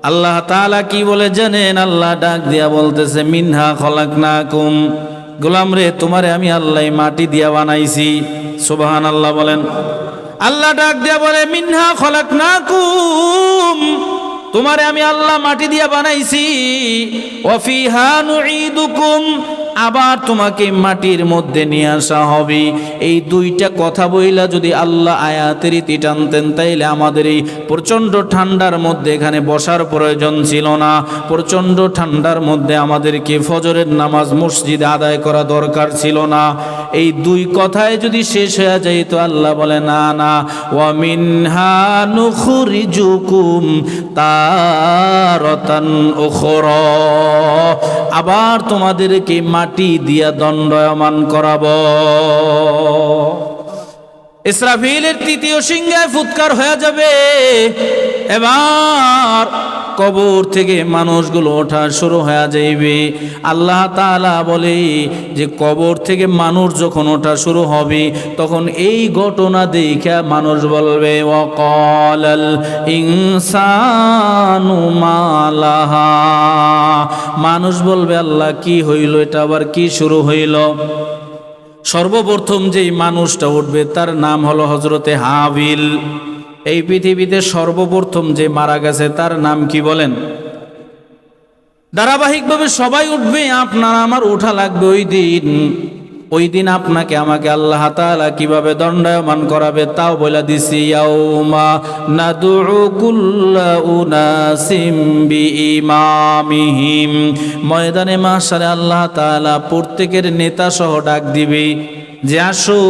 আল্লাহ তাআলা কি বলে জানেন? আল্লাহ ডাক দিয়া বলতেছে, মিনহা খলাকনাকুম, গোলাম রে তোমারে আমি আল্লাহ মাটি দিয়া বানাইছি। সুবহানাল্লাহ বলেন। আল্লাহ ডাক দিয়া বলে, মিনহা খলাকনাকুম, তোমারে আমি আল্লাহ মাটি দিয়া বানাইছি। ওয়া ফিহা নুঈদুকুম, আবার তোমাকে মাটির মধ্যে নিয়ে আসা হবে। এই দুইটা কথা বইলা যদি আল্লাহ আয়াতের ইতি টানতেন, তাইলে আমাদের এই প্রচণ্ড ঠান্ডার মধ্যে এখানে বসার প্রয়োজন ছিল না। প্রচণ্ড ঠান্ডার মধ্যে আমাদেরকে ফজরের নামাজ মসজিদে আদায় করা দরকার ছিল না। এই দুই কথায় যদি শেষ হয়ে যায়, তো আল্লাহ বলে না না, ওয়া মিনহা নুখরিজুকুম তারাতান উখরা, আবার তোমাদেরকে মাটি দিয়া দণ্ডায়মান করাবো। ইসরাফিলের তৃতীয় সিংহায় ফুৎকার হয়ে যাবে। এবার কবর থেকে মানুষগুলো ওঠা শুরু হয়ে যাইবে। আল্লাহ তাআলা বলে যে কবর থেকে মানুষ যখন ওঠা শুরু হবে, তখন এই ঘটনা দেখে মানুষ বলবে, ওয়াকালাল ইনসানু মা লাহা, মানুষ বলবে আল্লাহ কি হইল, এটা আবার কি শুরু হইল? সর্বপ্রথম যেই মানুষটা উঠবে তার নাম হলো হযরতে হাবিল। এই পৃথিবীতে সর্বপ্রথম যে মারা গেছে তার নাম কি বলেন? ধারাবাহিকভাবে সবাই উঠবে, আপনার আমার ওঠা লাগবে ওই দিন আপনাকে আমাকে আল্লাহ তাআলা কিভাবে দণ্ডায়মান করাবে তাও বলে দিছি। ইয়াউমা নাদউ কুল্লা উনাসিম বিইমামিহিম, ময়দানে মাহশারে আল্লাহ তাআলা প্রত্যেকের নেতা সহ ডাক দিবে যে আসো।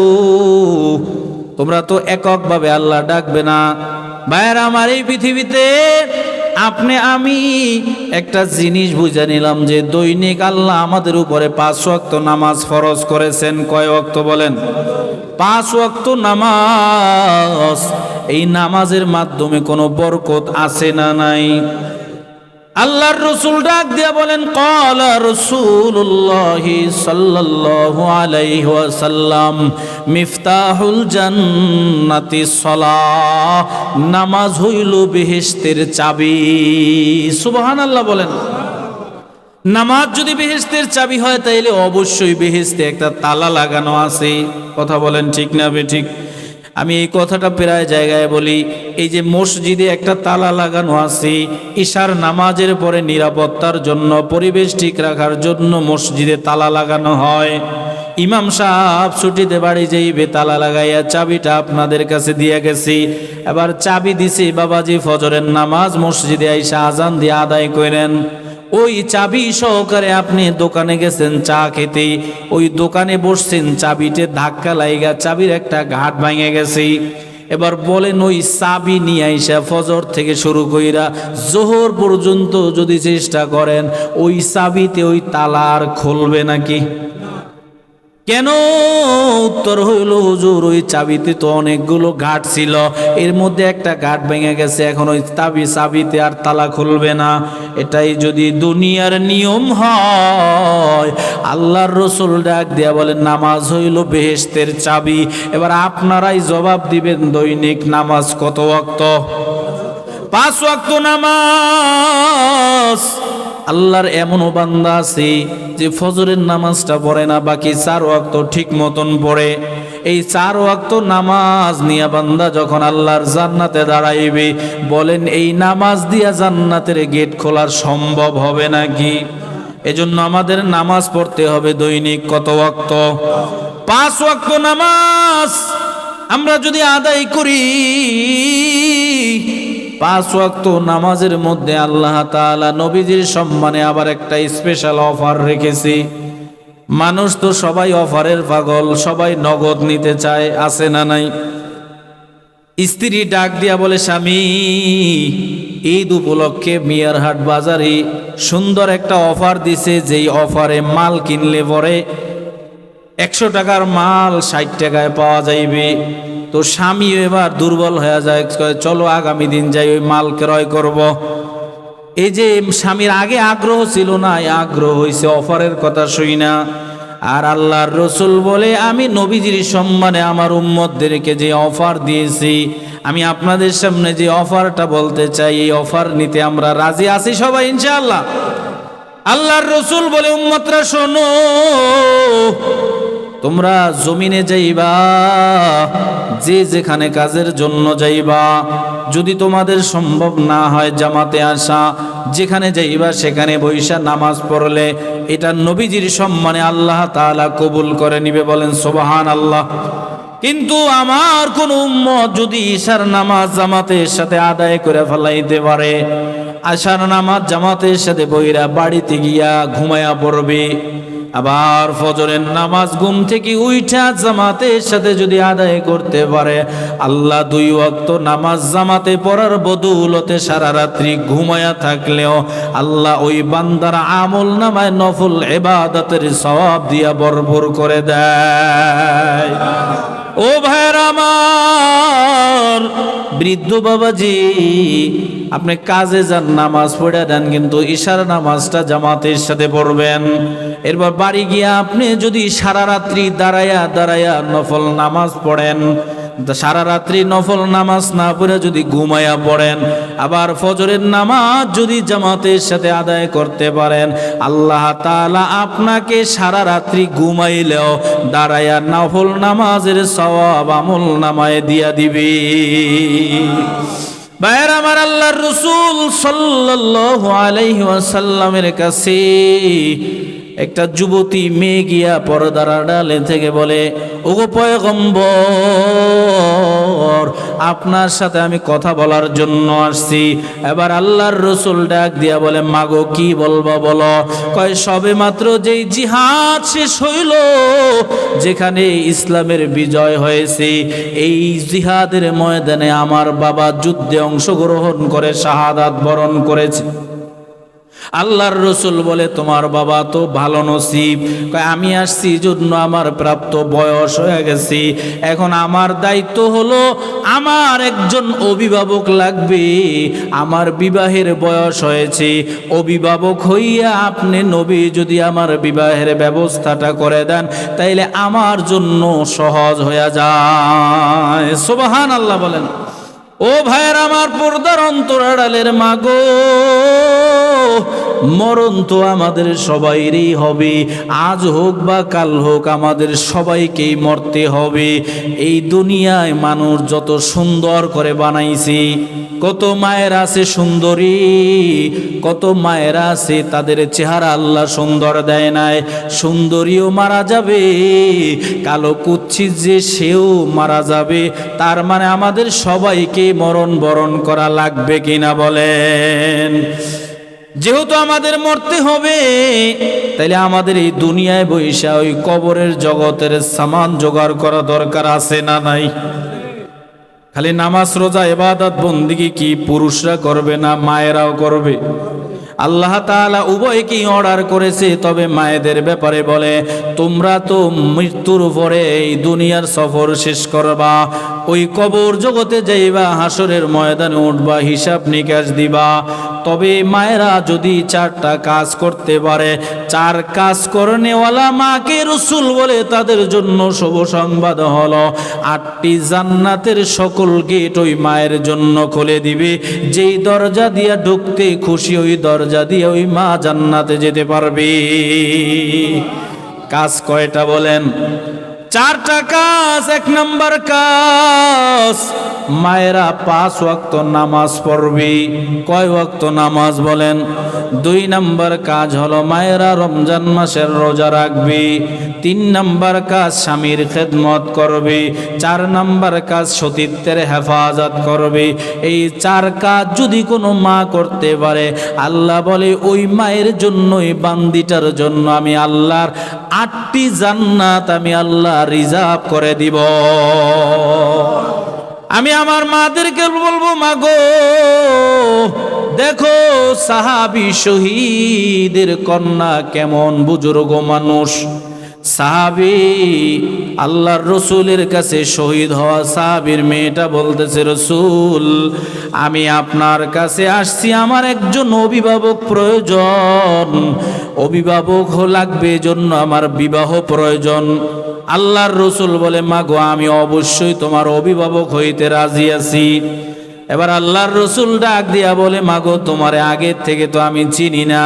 তোমরা তো এককভাবে আল্লাহ ডাকবে না। ভাইয়েরা আমার, এই পৃথিবীতে আপনি আমি একটা জিনিস বুঝে নিলাম যে দৈনিক আল্লাহ আমাদের উপরে 5 ওয়াক্ত নামাজ ফরজ করেছেন। কয় ওয়াক্ত বলেন? 5 ওয়াক্ত নামাজ। এই নামাজের মাধ্যমে কোনো বরকত আছে না নাই? আল্লাহর রাসূল ডাক দিয়া বলেন, ক্বালা রাসূলুল্লাহ সাল্লাল্লাহু আলাইহি ওয়াসাল্লাম, মিফতাহুল জান্নাতিস সালাহ, নামাজ হইল বেহেশতের চাবি। সুবহানাল্লাহ বলেন। নামাজ যদি বেহেশতের চাবি হয়, তাইলে অবশ্যই বেহেশতে একটা তালা লাগানো আছে। কথা বলেন ঠিক না বেঠিক? আমি এই কথাটা প্রায় জায়গায় বলি। এই যে মসজিদে একটা তালা লাগানো আছে, ইশার নামাজের পরে নিরাপত্তার জন্য, পরিবেশ ঠিক রাখার জন্য মসজিদে তালা লাগানো হয়। ইমাম সাহেব ছুটিতে বাড়ি যাইবে, তালা লাগাইয়া চাবিটা আপনাদের কাছে দিয়ে গেছি। এবার চাবি দিছি, বাবাজি ফজরের নামাজ মসজিদে আইসা আজান দিয়ে আদায় করেন। ওই চাবি সহকারে আপনি দোকানে গেছেন চা খেতে, ওই দোকানে বসছেন, চাবিতে ধাক্কা লাইগা চাবির একটা ঘাট ভেঙে গেছে। এবার বলেন ওই চাবি নিয়ে আইসা ফজর থেকে শুরু কইরা জোহর পর্যন্ত যদি চেষ্টা করেন, ওই চাবিতে ওই তালা আর খুলবে নাকি? কেন? উত্তর হইল, হুজুর ওই চাবিতে তো অনেকগুলো ঘাট ছিল, এর মধ্যে একটা ঘাট ভেঙে গেছে, এখন ওই চাবিতে আর তালা খুলবে না। এটাই যদি দুনিয়ার নিয়ম হয়, আল্লাহর রাসূল ডাক দিয়া বলেন নামাজ হইল বেহেশতের চাবি। এবার আপনারাই জবাব দিবেন, দৈনিক নামাজ কত ওয়াক্ত? 5 ওয়াক্ত নামাজ। আল্লাহর এমনও বান্দা আছে যে ফজরের নামাজটা পড়ে না, বাকি 4 ওয়াক্ত ঠিক মতন পড়ে। এই 4 ওয়াক্ত নামাজ নিয়ে বান্দা যখন আল্লাহর জান্নাতে দাঁড়াইবে, বলেন এই নামাজ দিয়া জান্নাতের গেট খোলা সম্ভব হবে নাকি? এজন্য আমাদের নামাজ পড়তে হবে দৈনিক কত ওয়াক্ত? 5 ওয়াক্ত নামাজ আমরা যদি আদায় করি, 5 ওয়াক্ত নামাজের মধ্যে আল্লাহ তাআলা নবীজির সম্মানে আবার একটা স্পেশাল অফার রেখেছি। মানুষ তো সবাই অফারের পাগল, সবাই নগদ নিতে চায়, আছে না নাই? স্ত্রী ডাক দিয়া বলে, স্বামী ঈদ উপলক্ষে মিয়ারহাট বাজারে সুন্দর একটা অফার দিছে, যেই অফারে মাল কিনলে পরে 100 টাকার মাল 60 টাকায় পাওয়া যাইবে। তো স্বামী এবার দুর্বল হয়ে যায়, চলো আগামী দিন যাই ওই মাল ক্রয় করব। এই যে স্বামীর আগে আগ্রহ ছিল না, আগ্রহ হয়েছে অফারের কথা শুই না। আর আল্লাহর রসুল বলে, আমি নবীজির সম্মানে আমার উম্মতদেরকে যে অফার দিয়েছি, আমি আপনাদের সামনে যে অফারটা বলতে চাই, এই অফার নিতে আমরা রাজি আছি সবাই ইনশাআল্লাহ। আল্লাহর রসুল বলে, উম্মতরা শোনো, তোমরা জমিনে যাইবা, যে যেখানে কাজের জন্য যাইবা, যদি তোমাদের সম্ভব না হয় জামাতে আসা, যেখানে যাইবা সেখানে বৈশা নামাজ পড়লে এটা নবীজির সম্মানে আল্লাহ তাআলা কবুল করে নিবে। বলেন সুবহানাল্লাহ। কিন্তু আমার কোন উম্মত যদি ঈশার নামাজ জামাতের সাথে আদায় করে ফেলাইতে পারে, আশার নামাজ জামাতের সাথে বইরা বাড়িতে গিয়া ঘুমায়া পড়বে, আবার ফজরের নামাজ ঘুম থেকে উইঠা জামাতের সাথে যদি আদায় করতে পারে, আল্লাহ 2 ওয়াক্ত নামাজ জামাতে পড়ার বদৌলতে সারা রাত্রি ঘুমায়া থাকলেও আল্লাহ ওই বান্দার আমল নামায় নফল ইবাদতের সওয়াব দিয়া ভরপুর করে দেয়। ও ভাইরা আমার, বৃদ্ধ বাবাজি, আপনি কাজে যান, নামাজ পড়ে দেন, কিন্তু ঈশার নামাজটা জামাতের সাথে পড়বেন। এরপর বাড়ি গিয়া আপনি যদি সারা রাত্রি দাঁড়ায়া নফল নামাজ পড়েন, সারা রাত্রি নফল নামাজ না পড়ে যদি ঘুমায়া পড়েন, আবার ফজরের নামাজ যদি জামাতের সাথে আদায় করতে পারেন, আল্লাহ তাআলা আপনাকে সারা রাত্রি ঘুমাইলেও দাঁড়ায়া নফল নামাজের সওয়াব আমল নামায় দিয়া দিবে। ভাইয়ের আমার, আল্লাহর রাসূল সাল্লাল্লাহু আলাইহি ওয়াসাল্লামের কাছে একটা যুবতী মেয়ে গিয়া পর্দার আড়ালে থেকে বলে, ওগো পয়গম্বর, আপনার সাথে আমি কথা বলার জন্য আসছি। এবার আল্লাহর রাসূল ডাক দিয়া বলে, মাগো কি বলবা বলো। কয়, সবে মাত্র যেই জিহাদ শেষ হইল, যেখানে ইসলামের বিজয় হয়েছে, এই জিহাদের ময়দানে আমার বাবা যুদ্ধে অংশগ্রহণ করে শাহাদাত বরণ করেছে। আল্লাহর রসুল বলে, তোমার বাবা তো ভালো নসিব। আমি আসছি জন্য আমার প্রাপ্ত বয়স হয়ে গেছি, এখন আমার দায়িত্ব হলো, আমার একজন অভিভাবক লাগবে, আমার বিবাহের বয়স হয়েছে, অভিভাবক হইয়া আপনি নবী যদি আমার বিবাহের ব্যবস্থাটা করে দেন, তাইলে আমার জন্য সহজ হয়ে যায়। সুবহানাল্লাহ বলেন। ও ভাইয়ের আমার, পর্দার অন্তরাড়ালের মাগো, মরণ তো আমাদের সবাইরই হবে, আজ হোক বা কাল হোক আমাদের সবাইকেই মরতে হবে। এই দুনিয়ায় মানুষ যত সুন্দর করে বানাইছি, কত মায়েরা আছে সুন্দরী, কত মায়েরা আছে তাদের চেহারা আল্লাহ সুন্দর দেয় নাই, সুন্দরীও মারা যাবে, কালো কুচ্ছিত যে সেও মারা যাবে। তার মানে আমাদের সবাইকে মরণ বরণ করা লাগবে কিনা বলেন? যেহেতু আমাদের মরতে হবে, তাইলে আমাদের এই দুনিয়ায় বৈশা ওই কবরের জগতের সামান জোগাড় করা দরকার আছে না নাই? খালি নামাজ রোজা ইবাদত বন্দেগী কি পুরুষরা করবে না মায়েরাও করবে? আল্লাহ তাআলা উভয়কেই অর্ডার করেছে, তবে মায়েদের ব্যাপারে বলে, তোমরা তো মৃত্যুর পরে এই দুনিয়ার সফর শেষ করবা, ওই কবর জগতে যাইবা, হাসরের ময়দানে উঠবা, হিসাব নিকাশ দিবা। তবে মায়েরা যদি 4টা কাজ করতে পারে, 4 কাজ করনেওয়ালা মাকে রাসূল বলে তাদের জন্য শুভ সংবাদ হলো 8টি জান্নাতের সকল গেট ওই মায়ের জন্য খুলে দিবে। যেই দরজা দিয়া ঢুকতে খুশি, ওই দরজা দিয়ে ওই মা জান্নাতে যেতে পারবে। কাজ কয়টা বলেন? 4টা কাজ। 1 নম্বর কাজ, মায়েরা 5 ওয়াক্ত নামাজ পড়বে। কয় ওয়াক্ত নামাজ বলেন? 2 নম্বর কাজ হলো মায়েরা রমজান মাসের রোজা রাখবে। 3 নম্বর কাজ স্বামীর খেদমত করবে। 4 নম্বর কাজ সতীত্বের হেফাজত করবে। এই 4 কাজ যদি কোনো মা করতে পারে, আল্লাহ বলে ওই মায়ের জন্য, ওই বান্দিটার জন্য আমি আল্লাহর 8টি জান্নাত আমি আল্লাহ রিজার্ভ করে দিব। আমি আমার মাদেরকে বলবো, মাগো দেখো সাহাবী শহীদের কন্যা কেমন বুজুর্গ মানুষ, সাহাবী আল্লাহর রসুলের কাছে শহীদ হওয়া সাহাবীর মেয়েটা বলতেছে, রসুল আমি আপনার কাছে আসছি, আমার একজন অভিভাবক প্রয়োজন, অভিভাবক লাগবে, জন্য আমার বিবাহ প্রয়োজন। আল্লাহর রসুল বলে, মাগো আমি অবশ্যই তোমার অভিভাবক হইতে রাজি আছি। এবার আল্লাহর রসুল ডাক দিয়া বলে, মাগো তোমারে আগের থেকে তো আমি চিনি না,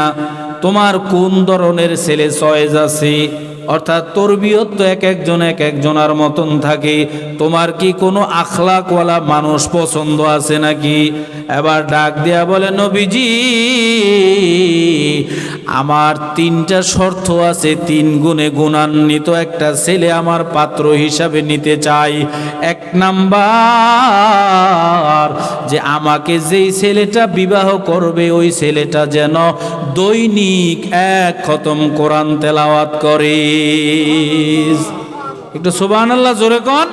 তোমার কোন ধরনের ছেলে চয়েস আছে, অর্থাৎ তরবিয়ত তো এক একজনের মতন থাকে, তোমার কি কোনো আখলাকওয়ালা মানুষ পছন্দ আছে নাকি? এবার ডাক দিয়া বলে, নবীজি আমার 3টা শর্ত আছে, 3 গুণে গুণান্বিত একটা ছেলে আমার পাত্র হিসাবে নিতে চাই। 1 নাম্বার, যে আমাকে যেই ছেলেটা বিবাহ করবে ওই ছেলেটা যেন দৈনিক 1 খতম কোরআন তেলাওয়াত করে। একটু সুবহানাল্লাহ জোরে কোন।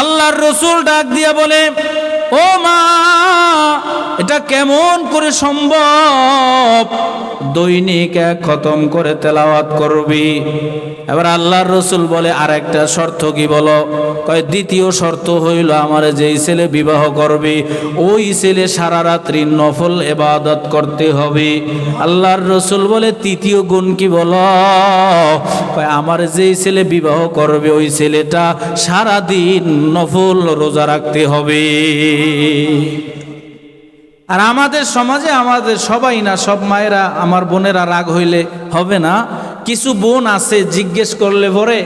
আল্লাহর রসুল ডাক দিয়া বলে, ও মা এটা কেমন করে সম্ভব, দৈনিক 1 খতম করে তেলাওয়াত করবি? এবার আল্লাহর রসুল বলে, আর একটা শর্ত কি বলো? কয়, দ্বিতীয় শর্ত হইল আমার যেই ছেলে বিবাহ করবে ওই ছেলে সারা রাত্রি নফল ইবাদত করতে হবে। আল্লাহর রসুল বলে, তৃতীয় গুণ কি বলো? কয়, আমার যেই ছেলে বিবাহ করবে ওই ছেলেটা সারা দিন নফল রোজা রাখতে হবে। আর আমাদের সমাজে আমাদের সবাই না, সব মায়েরা আমার বোনেরা রাগ হইলে হবে না, কিছু বোন আছে জিজ্ঞেস করলে পরে,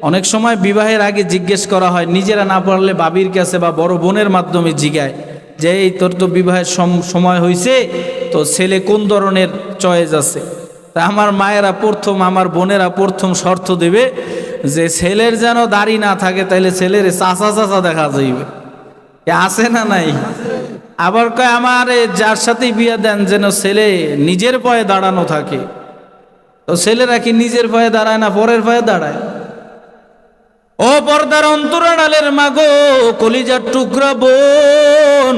অনেক সময় বিবাহের আগে জিজ্ঞেস করা হয়, নিজেরা না পারলে বাবির কাছে বা বড় বোনের মাধ্যমে জিগায় যে এই তোর তো বিবাহের সময় হয়েছে, তো ছেলে কোন ধরনের চয়েস আছে। তা আমার মায়েরা প্রথম, আমার বোনেরা প্রথম শর্ত দেবে যে ছেলের যেন দাড়ি না থাকে, তাইলে ছেলের চাচা চাচা দেখা যাইবে, আছে না নাই? আবার কয়, আমার যার সাথেই বিয়ে দেন যেন ছেলে নিজের পায়ে দাঁড়ানো থাকে। তো ছেলেরা কি নিজের পায়ে দাঁড়ায় না পরের পায়ে দাঁড়ায়? ও পর্দার অন্তরালের মাগো, কলিজার টুকরা বোন,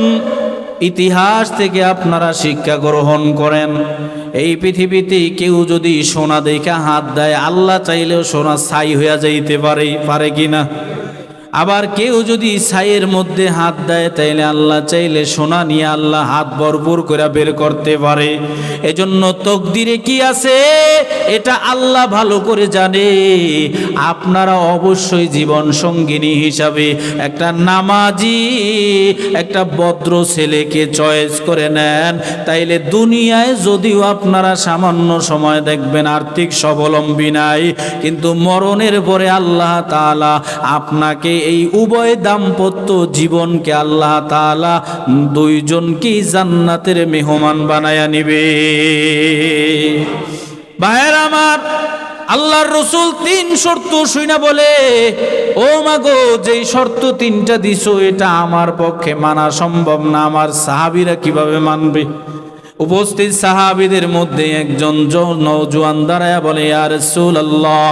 ইতিহাস থেকে আপনারা শিক্ষা গ্রহণ করেন। এই পৃথিবীতে কেউ যদি সোনা দেখে হাত দেয়, আল্লাহ চাইলেও সোনা ছাই হইয়া যাইতে পারে কিনা? আবার কেউ যদি ছাইয়ের মধ্যে হাত দেয়, তাইলে আল্লাহ চাইলে সোনা নিয়ে আল্লাহ হাত ভরপুর করে বের করতে পারে। এজন্য তকদিরে কি আছে এটা আল্লাহ ভালো করে জানে। আপনারা অবশ্যই জীবন সঙ্গিনী হিসাবে একটা নামাজি, একটা ভদ্র ছেলেকে চয়েস করে নেন, তাইলে দুনিয়ায় যদিও আপনারা সামান্য সময় দেখবেন আর্থিক স্বাবলম্বী নাই, কিন্তু মরণের পরে আল্লাহ তাআলা আপনাকে এই উভয় দাম্পত্য জীবনকে আল্লাহ তাআলা দুইজনকেই জান্নাতের মেহমান বানায়া নিবে। ভাইয়েরা আমার, আল্লাহর রসুল 3 শর্ত শুইনা বলে, ও মাগো যেই শর্ত 3টা দিছো এটা আমার পক্ষে মানা সম্ভব না, আমার সাহাবীরা কিভাবে মানবে? উপস্থিত সাহাবীদের মধ্যে একজন নওজোয়ান দাঁড়ায়া বলে, ইয়া রাসূলুল্লাহ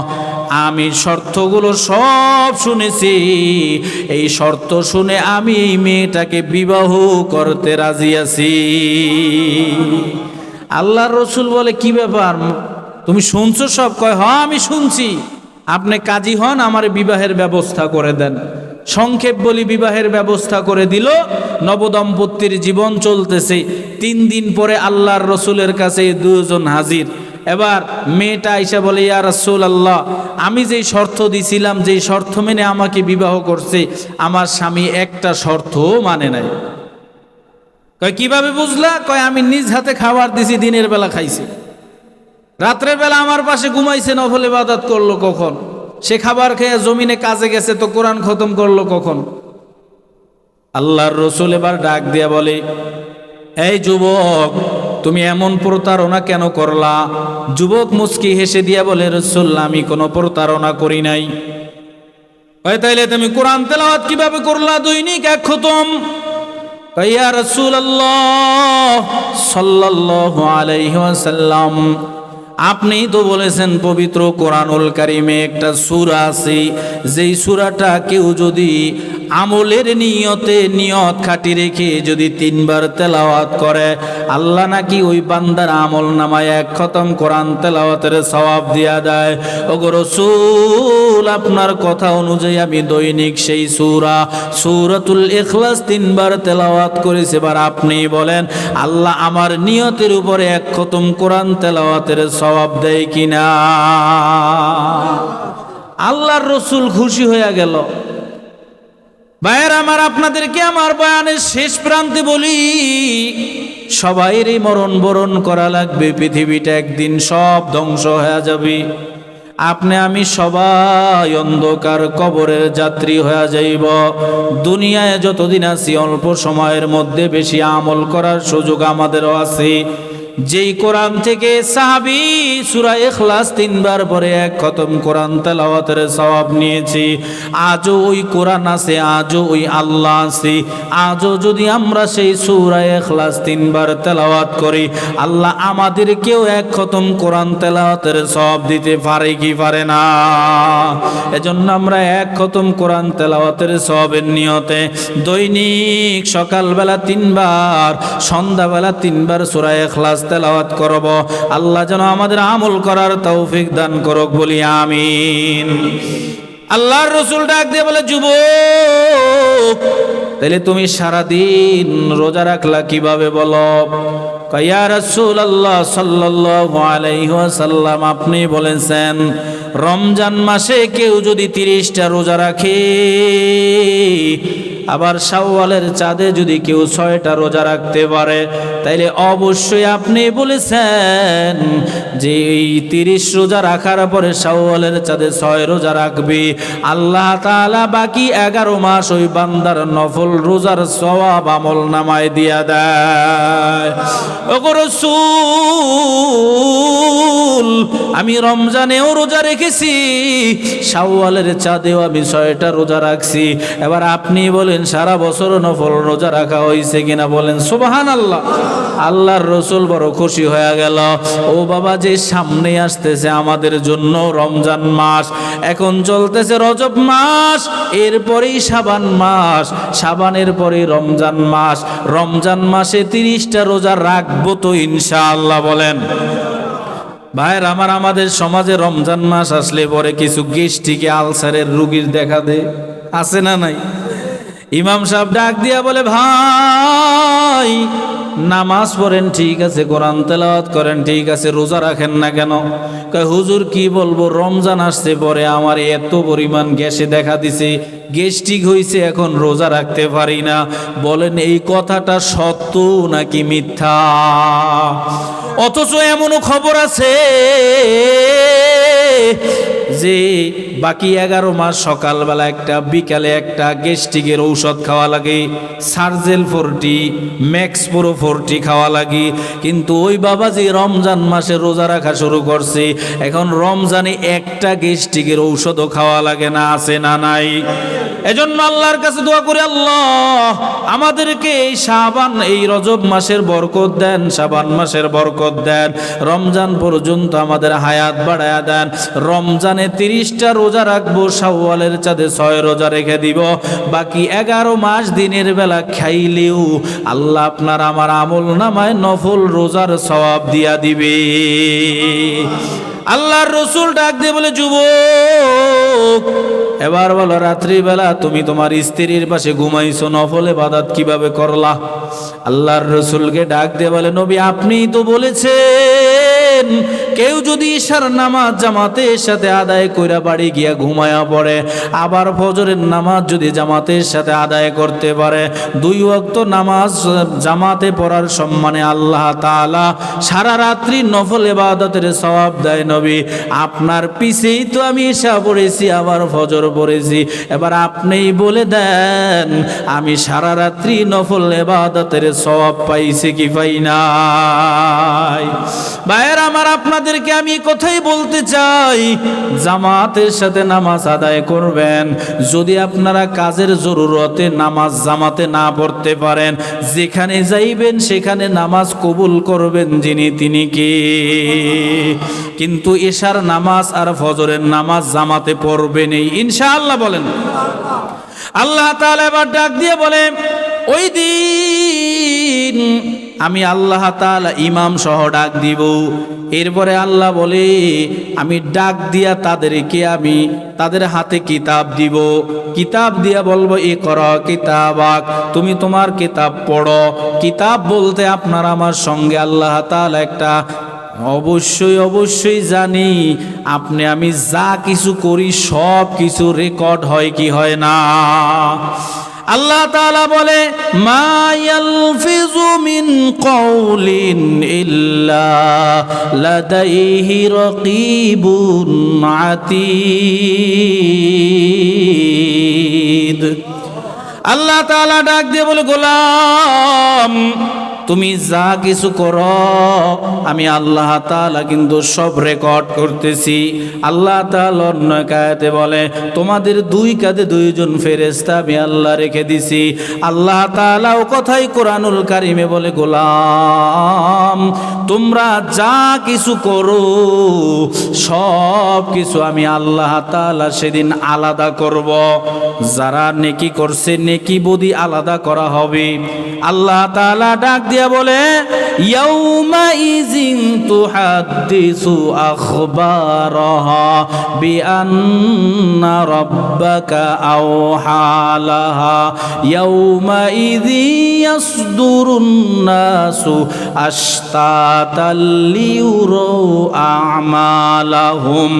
আমি শর্তগুলো সব শুনেছি, এই শর্ত শুনে আমি এই মেয়েটাকে বিবাহ করতে রাজি আছি। আল্লাহর রসুল বলে, কি ব্যাপার তুমি শুনছো সব? কয়, হ্যাঁ আমি শুনছি। আপনি কাজী হন, আমার বিবাহের ব্যবস্থা করে দেন। সংক্ষেপ বলি, বিবাহের ব্যবস্থা করে দিল। নবদম্পতির জীবন চলতেছে। 3 দিন পরে আল্লাহর রসুলের কাছে 2 জন হাজির। এবার মেয়েটা আইসা বলে, ইয়া রাসূলুল্লাহ আমি যেই শর্ত দিছিলাম, যেই শর্ত মেনে আমাকে বিবাহ করছে, আমার স্বামী একটা শর্তও মানে নাই। কয়, কিভাবে বুঝলা? কয়, আমি নিজ হাতে খাবার দিছি, দিনের বেলা খাইছি, রাত্রের বেলা আমার পাশে ঘুমাইছে, নফল ইবাদত করলো কখন? সে খাবার খেয়ে জমিনে কাজে গেছে, তো কোরআন খতম করলো কখন? আল্লাহর রসুল এবার ডাক দিয়া বলে, এই যুবক তুমি এমন প্রতারণা কেন করলা? যুবক মুচকি হেসে দিয়া বলে, রাসূলুল্লাহ আমি কোনো প্রতারণা করি নাই। তাইলে তুমি কোরআন তেলাওয়াত কিভাবে করলা দৈনিক 1 খতম? ইয়া রাসূলুল্লাহ সাল্লাল্লাহু আলাইহি ওয়াসাল্লাম আপনিই তো বলেছেন পবিত্র কোরআনুল কারিমে একটা সূরা আছে, যেই সূরাটা কেউ যদি আমলের নিয়ত খাটি রেখে যদি 3 বার তেলাওয়াত করে, আল্লাহ নাকি ওই বান্দার আমল নামায় 1 খতম কোরআন তেলাওয়াতের সওয়াব দিয়া দেয়। ওগো রাসূল, আপনার কথা অনুযায়ী আমি দৈনিক সেই সূরাতুল ইখলাস 3 বার তেলাওয়াত করেছি। এবার আপনি বলেন আল্লাহ আমার নিয়তের উপরে 1 খতম কোরআন তেলাওয়াতের সওয়াব দেয় কিনা? আল্লাহর রাসূল খুশি হয়ে গেল। ভাইয়ের আমার, আপনাদেরকে আমার বয়ানের শেষ প্রান্তে বলি, সবাইরই মরণ বরণ করা লাগবে। পৃথিবীটা একদিন সব ধ্বংস হয়ে যাবে। আপনি আমি সবাই অন্ধকার কবরের যাত্রী হয়ে যাইব। দুনিয়ায় যতদিন আছি অল্প সময়ের মধ্যে বেশি আমল করার সুযোগ আমাদেরও আছে। যেই কোরআন থেকে সাহাবী সূরা ইখলাস 3 বার পরে 1 খতম কোরআন তেলাওয়াতের সওয়াব নিয়েছি, আজও ওই কোরআন আছে, আজও ওই আল্লাহ আছে। আজও যদি আমরা সেই সূরা ইখলাস 3 বার তেলাওয়াত করি, আল্লাহ আমাদেরকেও 1 খতম কোরআন তেলাওয়াতের সওয়াব দিতে পারে কি পারে না? এজন্য আমরা 1 খতম কোরআন তেলাওয়াতের সওয়াবের নিয়তে দৈনিক সকালবেলা 3 বার, সন্ধ্যাবেলা 3 বার সূরা ইখলাস তেলাওয়াত করব। আল্লাহ যেন আমাদের আমল করার তৌফিক দান করুক, বলি আমিন। আল্লাহর রাসূল ডাক দিয়ে বলে, যুবক, তাহলে তুমি সারাদিন রোজা রাখলা কিভাবে বলো? ইয়া রাসূলুল্লাহ সাল্লাল্লাহু আলাইহি ওয়াসাল্লাম, আপনি বলেছেন রমজান মাসে কেউ যদি 30টা রোজা রাখে, আবার শাওয়ালের চাঁদে যদি কেউ 6টা রোজা রাখতে পারে, তাইলে অবশ্যই আপনি বলেছেন যে এই 30 রোজা রাখার পরে শাওয়ালের চাঁদে 6 রোজা রাখবে, আল্লাহ তাআলা বাকি 11 মাস ওই বান্দার নফল রোজার সওয়াব আমল নামায় দিয়া দেয়। ওগো রাসূল, আমি রমজানেও রোজা রেখেছি, শাওয়ালের চাঁদেও আমি 6টা রোজা রাখছি। এবার আপনি বলেন সারা বছর নফল রোজা রাখা হয়েছে কিনা? বলেন সুবহানাল্লাহ। আল্লাহর রাসূল বড় খুশি হয়ে গেল। ও বাবা, যে সামনে আসতেছে আমাদের জন্য রমজান মাস, এখন চলতেছে রজব মাস, এরপরেই শাবান মাস, শাবানের পরে রমজান মাস, রমজান মাসে 30টা রোজা রাখবো তো ইনশাআল্লাহ। বলেন ভাইয়ের আমার, আমাদের সমাজে রমজান মাস আসলে পরে কিছু গ্যাস্ট্রিকে আলসারের রোগীর দেখা দেয়, আছে না নাই? ইমাম সাহেব ডাক দিয়া বলে, ভাই নামাজ পড়েন ঠিক আছে, কোরআন তেলাওয়াত করেন ঠিক আছে, রোজা রাখেন না কেন? কয় হুজুর কি বলবো, রমজান আসছে পরে আমার এত পরিমাণ গ্যাসে দেখা দিছে, গ্যাস্ট্রিক হয়েছে, এখন রোজা রাখতে পারি না। বলেন এই কথাটা সত্য নাকি মিথ্যা? অথচ এমনও খবর আছে যে বাকি 11 মাস সকালবেলা একটা, বিকালে একটা গ্যাস্ট্রিকের ঔষধ খাওয়া লাগে, সার্জেল 40, ম্যাক্স প্রো 40 খাওয়া লাগে। কিন্তু ওই বাবা যে রমজান মাসে রোজা রাখা শুরু করছে, এখন রমজানে একটা গ্যাস্ট্রিকের ঔষধও খাওয়া লাগে না, আছে না নাই? এজন্য আল্লাহর কাছে দোয়া করে, আল্লাহ আমাদেরকে এই শাবান, এই রজব মাসের বরকত দেন, শাবান মাসের বরকত দেন, রমজান পর্যন্ত আমাদের হায়াত বাড়ায়া দেন। রমজানে 30টা রোজা রাখবো, শাওয়ালের চাঁদে 6 রোজা রেখে দিব, বাকি 11 মাস দিনের বেলা খাইলেও আল্লাহ আপনার আমার আমল নামায় নফল রোজার সওয়াব দিয়া দিবে। আল্লাহর রাসূল ডাক দিয়ে বলে, যুবক, এবার বলো রাত্রিবেলা তুমি তোমার স্ত্রীর পাশে ঘুমাইছো, নফল ইবাদত কিভাবে করলা? আল্লাহর রাসূলকে ডাক দিয়ে বলে, নবী আপনি তো বলেছেন কেউ যদি ঈশার নামাজ জামাতের সাথে আদায় কইরা বাড়ি গিয়া ঘুমায়া পড়ে, আবার ফজরের নামাজ যদি জামাতের সাথে আদায় করতে পারে, 2 ওয়াক্ত নামাজ জামাতে পড়ার সম্মানে আল্লাহ তাআলা সারা রাত্রি নফল ইবাদতের সওয়াব দেয়। নবী আপনার পিছেই তো আমি ঈশা পড়েছি, আবার ফজর পড়েছি, এবার আপনিই বলে দেন আমি সারা রাত্রি নফল ইবাদতের সওয়াব পাইছি কি পাই নাই? ভাইয়েরা আমার, আপনাদেরকে আমি কথাই বলতে চাই, জামাতের সাথে নামাজ আদায় করবেন। যদি আপনারা কাজের জরুরতে নামাজ জামাতে না পড়তে পারেন, যেখানে যাইবেন সেখানে নামাজ কবুল করবেন যিনি, তিনি কে? কিন্তু এশার নামাজ আর ফজরের নামাজ জামাতে পড়বেনই ইনশাআল্লাহ, বলেন। আল্লাহ তাআলা এবার ডাক দিয়ে বলে, ওই দিন আমি আল্লাহ তাআলা ইমাম সহ ডাক দিব। এরপরে আল্লাহ বলে, আমি ডাক দিয়া তাদেরকে আমি তাদের হাতে কিতাব দিব। কিতাব দিয়া বলবো, ইকরা কিতাবাক, তুমি তোমার কিতাব পড়ো। কিতাব বলতে আপনার আমার সঙ্গে আল্লাহ তাআলা একটা অবশ্যই জানি, আপনি আমি যা কিছু করি সব কিছু রেকর্ড হয় কি হয় না। আল্লাহ তাআলা বলে, মা ইয়ালফিজু মিন কওলিন ইল্লা লাদাইহি রাকীবুন আতীদ। আল্লাহ তাআলা ডাক দিয়ে বলে, গোলাম তুমি যা কিছু করো আমি আল্লাহ তাআলা কিন্তু সব রেকর্ড করতেছি। আল্লাহ তাআলা অন্য আয়াতে বলে, তোমাদের দুই কাঁধে দুইজন ফেরেশতা আমি আল্লাহ রেখে দিছি। আল্লাহ তাআলা ও কথাই কোরআনুল কারিমে বলে, গোলাম তোমরা যা কিছু করো সব কিছু আমি আল্লাহ তাআলা সেদিন আলাদা করব। যারা নেকি করছে নেকি বদি আলাদা করা হবে। আল্লাহ তাআলা ডাক দিয়া বলে, ইয়াউমা ইযিন তুহাদ্দিসু আখবারাহা বিআন্না রাব্বাকা আওহালাহা ইয়াউমা ইযি ইয়াসদুরুন নাসু আশতাতাল লিউরু আমালাহুম।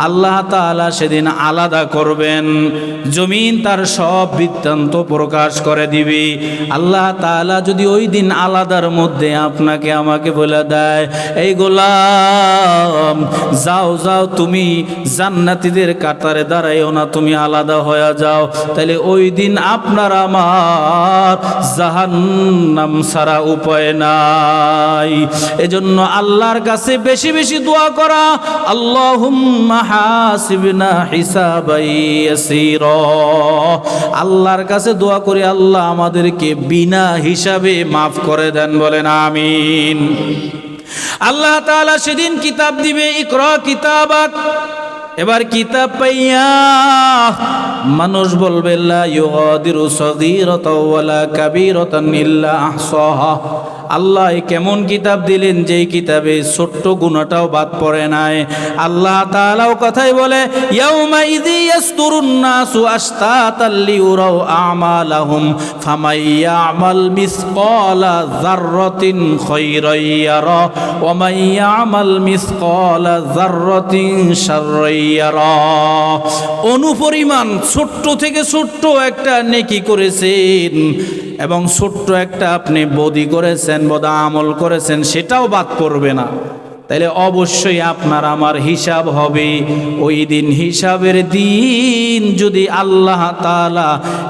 আল্লাহ তাআলা সেদিন আলাদা করবেন, জমিন তার সব বৃত্তান্ত প্রকাশ করে দিবে। আল্লাহ তাআলা যদি ওই দিন আলাদার মধ্যে আপনাকে আমাকে বলে দেয়, এই গোলাম যাও যাও তুমি জান্নাতীদের কাতারে দাঁড়াইও না, তুমি আলাদা হয়ে যাও, তাহলে ওই দিন আপনার আমার জাহান্নাম ছাড়া উপায় নাই। এজন্য আল্লাহর কাছে বেশি বেশি দোয়া করা, আল্লাহুম্মা হাসিবনা হিসাবাই ইয়াসীরা। আল্লাহর কাছে দোয়া করি, আল্লাহ আমাদেরকে বিনা হিসাবে মাফ করে দেন, বলেন আমিন। আল্লাহ তাআলা সেদিন কিতাব দিবে, ইকরা কিতাবাক। এবার কিতাব পাইয়া মানুষ বলবে, লা ইউগাদিরু সগীরাতাও ওয়ালা কাবীরাতান ইল্লা আহসাহা। আল্লাহ কেমন কিতাব দিলেন যেই কিতাবে ছোট্ট গুনাহটাও বাদ পড়ে নাই। আল্লাহ তাআলাও কথাই বলে, ইয়াউমা ইযি ইয়াসদুরুন নাসু আশতাতাল লিউরাউ আমালাহুম ফামান ইয়ামাল মিসকালা যাররাতিন খায়রান ইয়ারা ওয়া মান ইয়ামাল মিসকালা যাররাতিন শাররান ইয়ারা। অনুপরিমাণ ছোট্ট থেকে ছোট্ট একটা নেকি করেছেন এবং ছোট্ট একটা আপনি বদি করেছেন, বদ আমল করেছেন, সেটাও বাদ পড়বে না। তাইলে অবশ্যই আপনার আমার হিসাব হবে। ওই দিন হিসাবের দিন যদি আল্লাহ তাআলা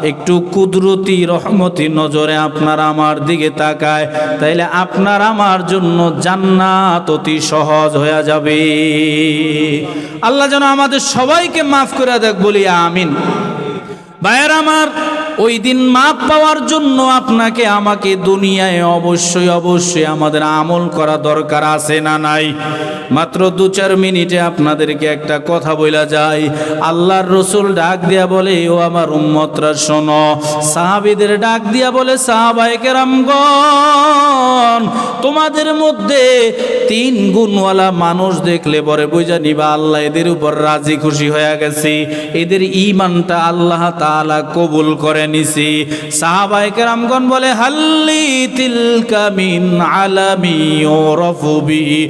একটু কুদরতি রহমতি নজরে আপনার আমার দিকে তাকায়, তাইলে আপনার আমার জন্য জান্নাত অতি সহজ হয়ে যাবে। আল্লাহ যেন আমাদের সবাইকে মাফ করে দেখ, বলি আমিন। ভাইয়ের আমার, ওই দিন মাপ পাওয়ার জন্য আপনাকে আমাকে দুনিয়ায় অবশ্যই আমাদের আমল করা দরকার আছে না নাই? মাত্র 2-4 মিনিটে আপনাদেরকে একটা কথা বলা যায়। আল্লাহর রসুল ডাক দিয়া বলে, ও আমার উম্মতরা শোনো। সাহাবীদের ডাক দিয়া বলে, সাহাবায়ে কেরামগণ, তোমাদের মধ্যে 3 গুণওয়ালা মানুষ দেখলে পরে বুঝা নিবা আল্লাহ এদের উপর রাজি খুশি হয়ে গেছে, এদের ঈমানটা আল্লাহ তাআলা কবুল করে নিছি। সাহাবায়ে কেরামগণ বলে, হাল্লি তিলকা মিন আলামি ইউরাফু বিহি।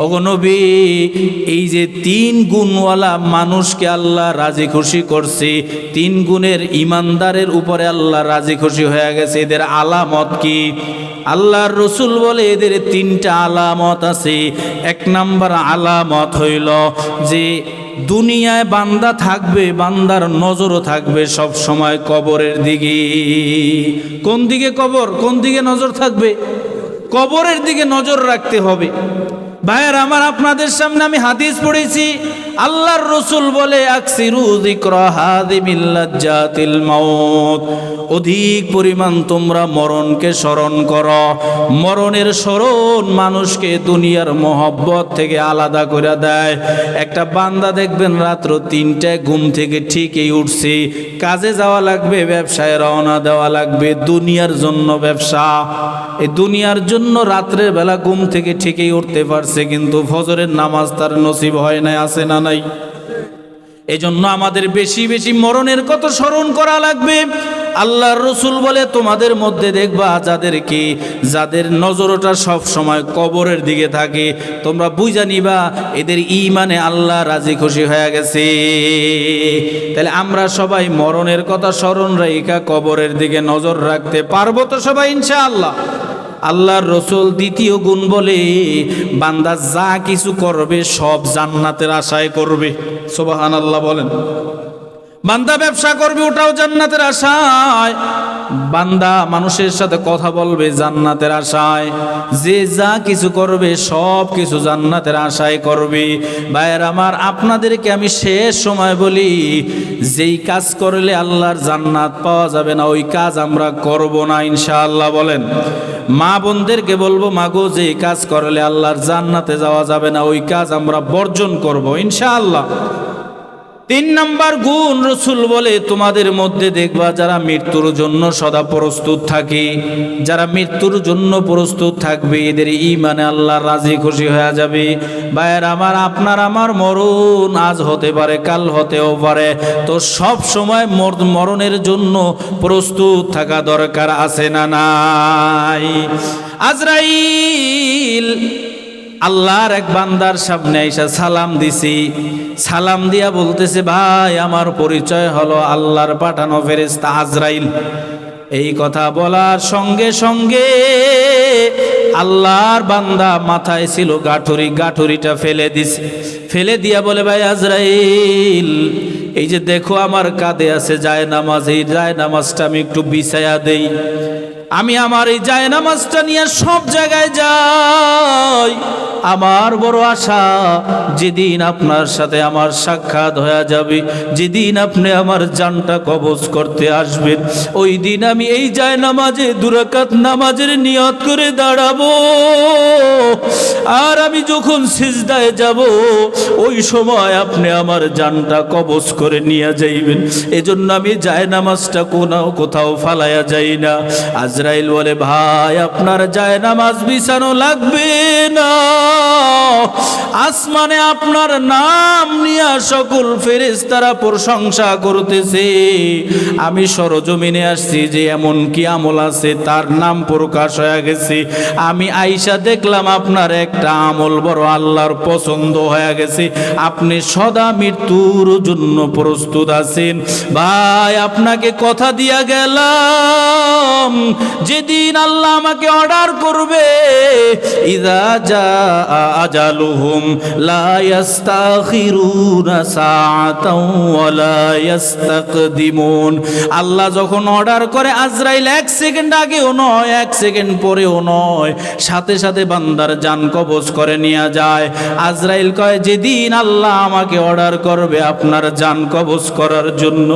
ওগো নবী, এই যে 3 গুণওয়ালা মানুষকে আল্লাহ রাজি খুশি করছে, 3 গুণের ঈমানদারের উপরে আল্লাহ রাজি খুশি হয়ে গেছে, এদের আলামত কি? আল্লাহর রসুল বলে, এদের 3টা আলামত আছে। 1 নাম্বার আলামত হইল যে দুনিয়ায় বান্দা থাকবে, বান্দার নজরও থাকবে সব সময় কবরের দিকে। কোন দিকে? কবর। কোন দিকে নজর থাকবে? কবরের দিকে নজর রাখতে হবে। ভাইয়ের আমার, আপনাদের সামনে আমি হাদিস পড়েছি, আল্লাহর রসুল বলে আকসিরু যিকরা হাযিমিল লাজ্জাতিল মাউত, অধিক পরিমাণ তোমরা মরণকে স্মরণ করো। মরণের স্মরণ মানুষকে দুনিয়ার মহব্বত থেকে আলাদা করে দেয়। একটা বান্দা দেখবেন রাত্র 3টায় ঘুম থেকে ঠিকই উঠছে, কাজে যাওয়া লাগবে, ব্যবসায় রওনা দেওয়া লাগবে, দুনিয়ার জন্য ব্যবসা, এই দুনিয়ার জন্য রাত্রের বেলা ঘুম থেকে ঠিকই উঠতে পারছে, কিন্তু ফজরের নামাজ তার নসিব হয় নাই, আছে না নাই? এজন্য আমাদের বেশি বেশি মরণের কথা স্মরণ করা লাগবে। আল্লাহর রসুল বলে তোমাদের মধ্যে দেখবা যাদের নজরটা সব সময় কবরের দিকে থাকে, তোমরা বুঝা নিবা এদের ঈমানে আল্লাহ রাজি খুশি হয়ে গেছে। তাহলে আমরা সবাই মরণের কথা স্মরণ রাখা কবরের দিকে নজর রাখতে পারবো তো সবাই ইনশাআল্লাহ? আল্লাহর রসুল দ্বিতীয় গুণ বলে বান্দা যা কিছু করবে সব জান্নাতের আশায় করবে। সুবহানাল্লাহ বলেন। বান্দা ব্যবসা করবে, ওটাও জান্নাতের আশায়। বান্দা মানুষের সাথে কথা বলবে জান্নাতের আশায়। যে যা কিছু করবে সব কিছু জান্নাতের আশায় করবে। ভাইয়ের আমার, আপনাদেরকে আমি শেষ সময় বলি, যেই কাজ করলে আল্লাহর জান্নাত পাওয়া যাবে না ওই কাজ আমরা করব না ইনশাআল্লাহ বলেন। মা বোনদেরকে বলবো, মাগো যে কাজ করলে আল্লাহর জান্নাতে যাওয়া যাবে না ওই কাজ আমরা বর্জন করব ইনশাআল্লাহ। 3 নম্বর গুণ রসুল বলে তোমাদের মধ্যে দেখবা যারা মৃত্যুর জন্য সদা প্রস্তুত থাকে, যারা মৃত্যুর জন্য প্রস্তুত থাকবে এদের ঈমানে আল্লাহ রাজি খুশি হয়ে যাবে। ভাইয়ের আমার, আপনার আমার মরণ আজ হতে পারে, কাল হতেও পারে, তো সব সময় মরণের জন্য প্রস্তুত থাকা দরকার, আছে না নাই? আজরাইল আল্লাহর এক বান্দার সামনে এসে সালাম দিছি, সালাম দিয়া বলতেছে, ভাই আমার পরিচয় হলো আল্লাহর পাঠানো ফেরেশতা আজরাইল। এই কথা বলার সঙ্গে সঙ্গে আল্লাহর বান্দা মাথায় ছিল গাঠুরি, গাঠুরিটা ফেলে দিছে। ফেলে দিয়া বলে, ভাই আজরাইল, এই যে দেখো আমার কাঁধে আছে জায়নামাজ, এই জায়নামাজটা আমি একটু বিছায়া দেই। আমি আমার এই জায়নামাজটা নিয়ে সব জায়গায় যাই। আমার বড় আশা যেদিন আপনার সাথে আমার সাক্ষাৎ হয়ে যাবে, যেদিন আপনি আমার জানটা কবজ করতে আসবেন, ওই দিন আমি এই জায়নামাজে 2 রাকাত নামাজের নিয়ত করে দাঁড়াবো। আর আমি যখন সিজদায় যাব ওই সময় আপনি আমার জানটা কবজ করে নিয়ে যাইবেন। এজন্য আমি জায়নামাজটা কোথাও ফালাইয়া যাই না। আজরাইল বলে, ভাই আপনার জায়নামাজ বিছানো লাগবে না, আসমানে আপনার নাম নিয়ে সকল ফেরেশতারা প্রশংসা করতেছে। আমি সরজমিনে আসছি যে এমন কি আমল আছে তার নাম প্রকাশ হয়ে গেছে। আমি আইসা দেখলাম আপনার একটা আমল বড় আল্লাহর পছন্দ হয়ে গেছে, আপনি সদা মৃত্যুর জন্য প্রস্তুত আছেন। ভাই আপনাকে কথা দিয়া গেলাম, যেদিন আল্লাহ আমাকে অর্ডার করবে, ইযা জাআ আজালুহুম লা ইস্তাখিরুনা সাআতাও ওয়া লা ইস্তাকদিমুন। আল্লাহ যখন অর্ডার করে আজরাইল 1 সেকেন্ড আগেও নয়, 1 সেকেন্ড পরেও নয়, সাথে সাথে বান্দার জান কবজ করে নিয়ে যায়। আজরাইল কয়, যেদিন আল্লাহ আমাকে অর্ডার করবে আপনার জান কবজ করার জন্য,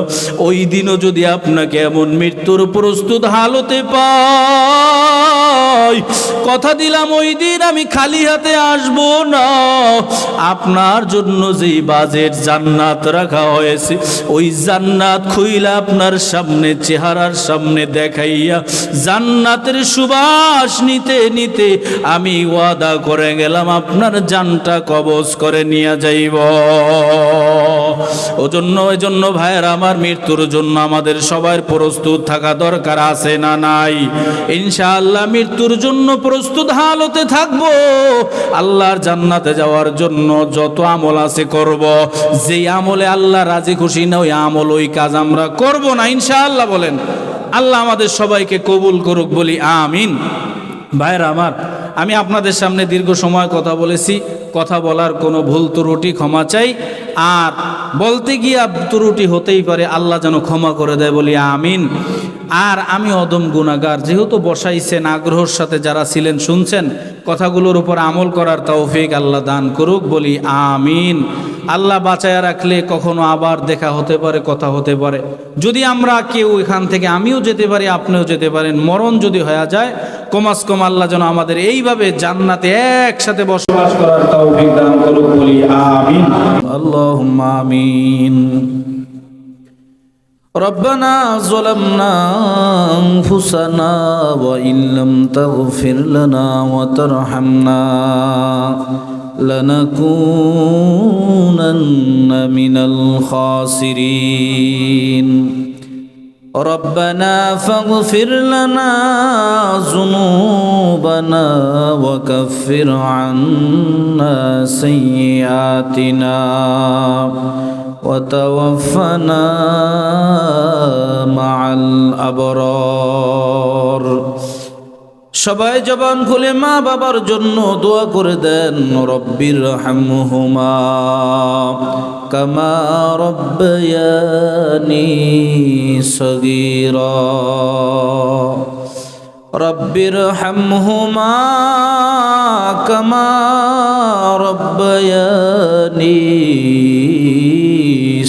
ওই দিনও যদি আপনাকে এমন মৃত্যুর প্রস্তুত হালতে পাই, কথা দিলাম ওই দিন আমি খালি হাতে আসব না। আপনার জন্য যেই বাজেট জান্নাত রাখা হয়েছে ওই জান্নাত খুইলা আপনার সামনে, চেহারার সামনে দেখাইয়া জান্নাতের সুবাস নিতে নিতে আমি ওয়াদা করে গেলাম আপনার জানটা কবজ করে নিয়ে যাইব। ওজন্য ভাইয়ের আমার, মৃত্যুর জন্য আমাদের সবার প্রস্তুত থাকা দরকার, আছে না নাই? ইনশাআল্লাহ মৃত্যুর জন্য প্রস্তুত হালতে থাকবো। আল্লাহর জান্নাতে যাওয়ার জন্য যত আমল আছে করব। যেই আমলে আল্লাহ রাজি খুশি না ওই আমল, ওই কাজ আমরা করব না ইনশাআল্লাহ বলেন। আল্লাহ আমাদের সবাইকে কবুল করুক, বলি আমিন। ভাইয়েরা আমার, আমি আপনাদের সামনে দীর্ঘ সময় কথা বলেছি, কথা বলার কোনো ভুল ত্রুটি ক্ষমা চাই। আর বলতে গিয়ে ত্রুটি হতেই পারে, আল্লাহ যেন ক্ষমা করে দেয়, বলি আমিন। আর আমি অদম গুনাহগার। যেহেতু বসাইছেন, আগ্রহের সাথে যারা ছিলেন শুনছেন, কথাগুলোর উপর আমল করার তৌফিক আল্লাহ দান করুক, বলি আমিন। আল্লাহ বাঁচায়া রাখলে কখনো আবার দেখা হতে পারে, কথা হতে পারে। যদি আমরা কেউ এখান থেকে, আমিও যেতে পারি, আপনিও যেতে পারেন, মরণ যদি হয়ে যায়, কমাস কম আল্লাহ যেন আমাদের এইভাবে জান্নাতে একসাথে বসবাস করার তৌফিক দান করুক, বলি আমিন। আল্লাহুম্মা আমিন। ربنا ظلمنا أنفسنا وإن لم تغفر لنا وترحمنا لنكونن من الخاسرين ربنا فاغفر لنا ذنوبنا وكفر عنا سيئاتنا وتوفنا مع الأبرار। সবাই জবান খুলে মা বাবার জন্য দোয়া করে দেন, রব্বির হামহুমা কামা রব্বায়ানি সগীরা রব্বির হামহুমা কামা রব্বায়ানি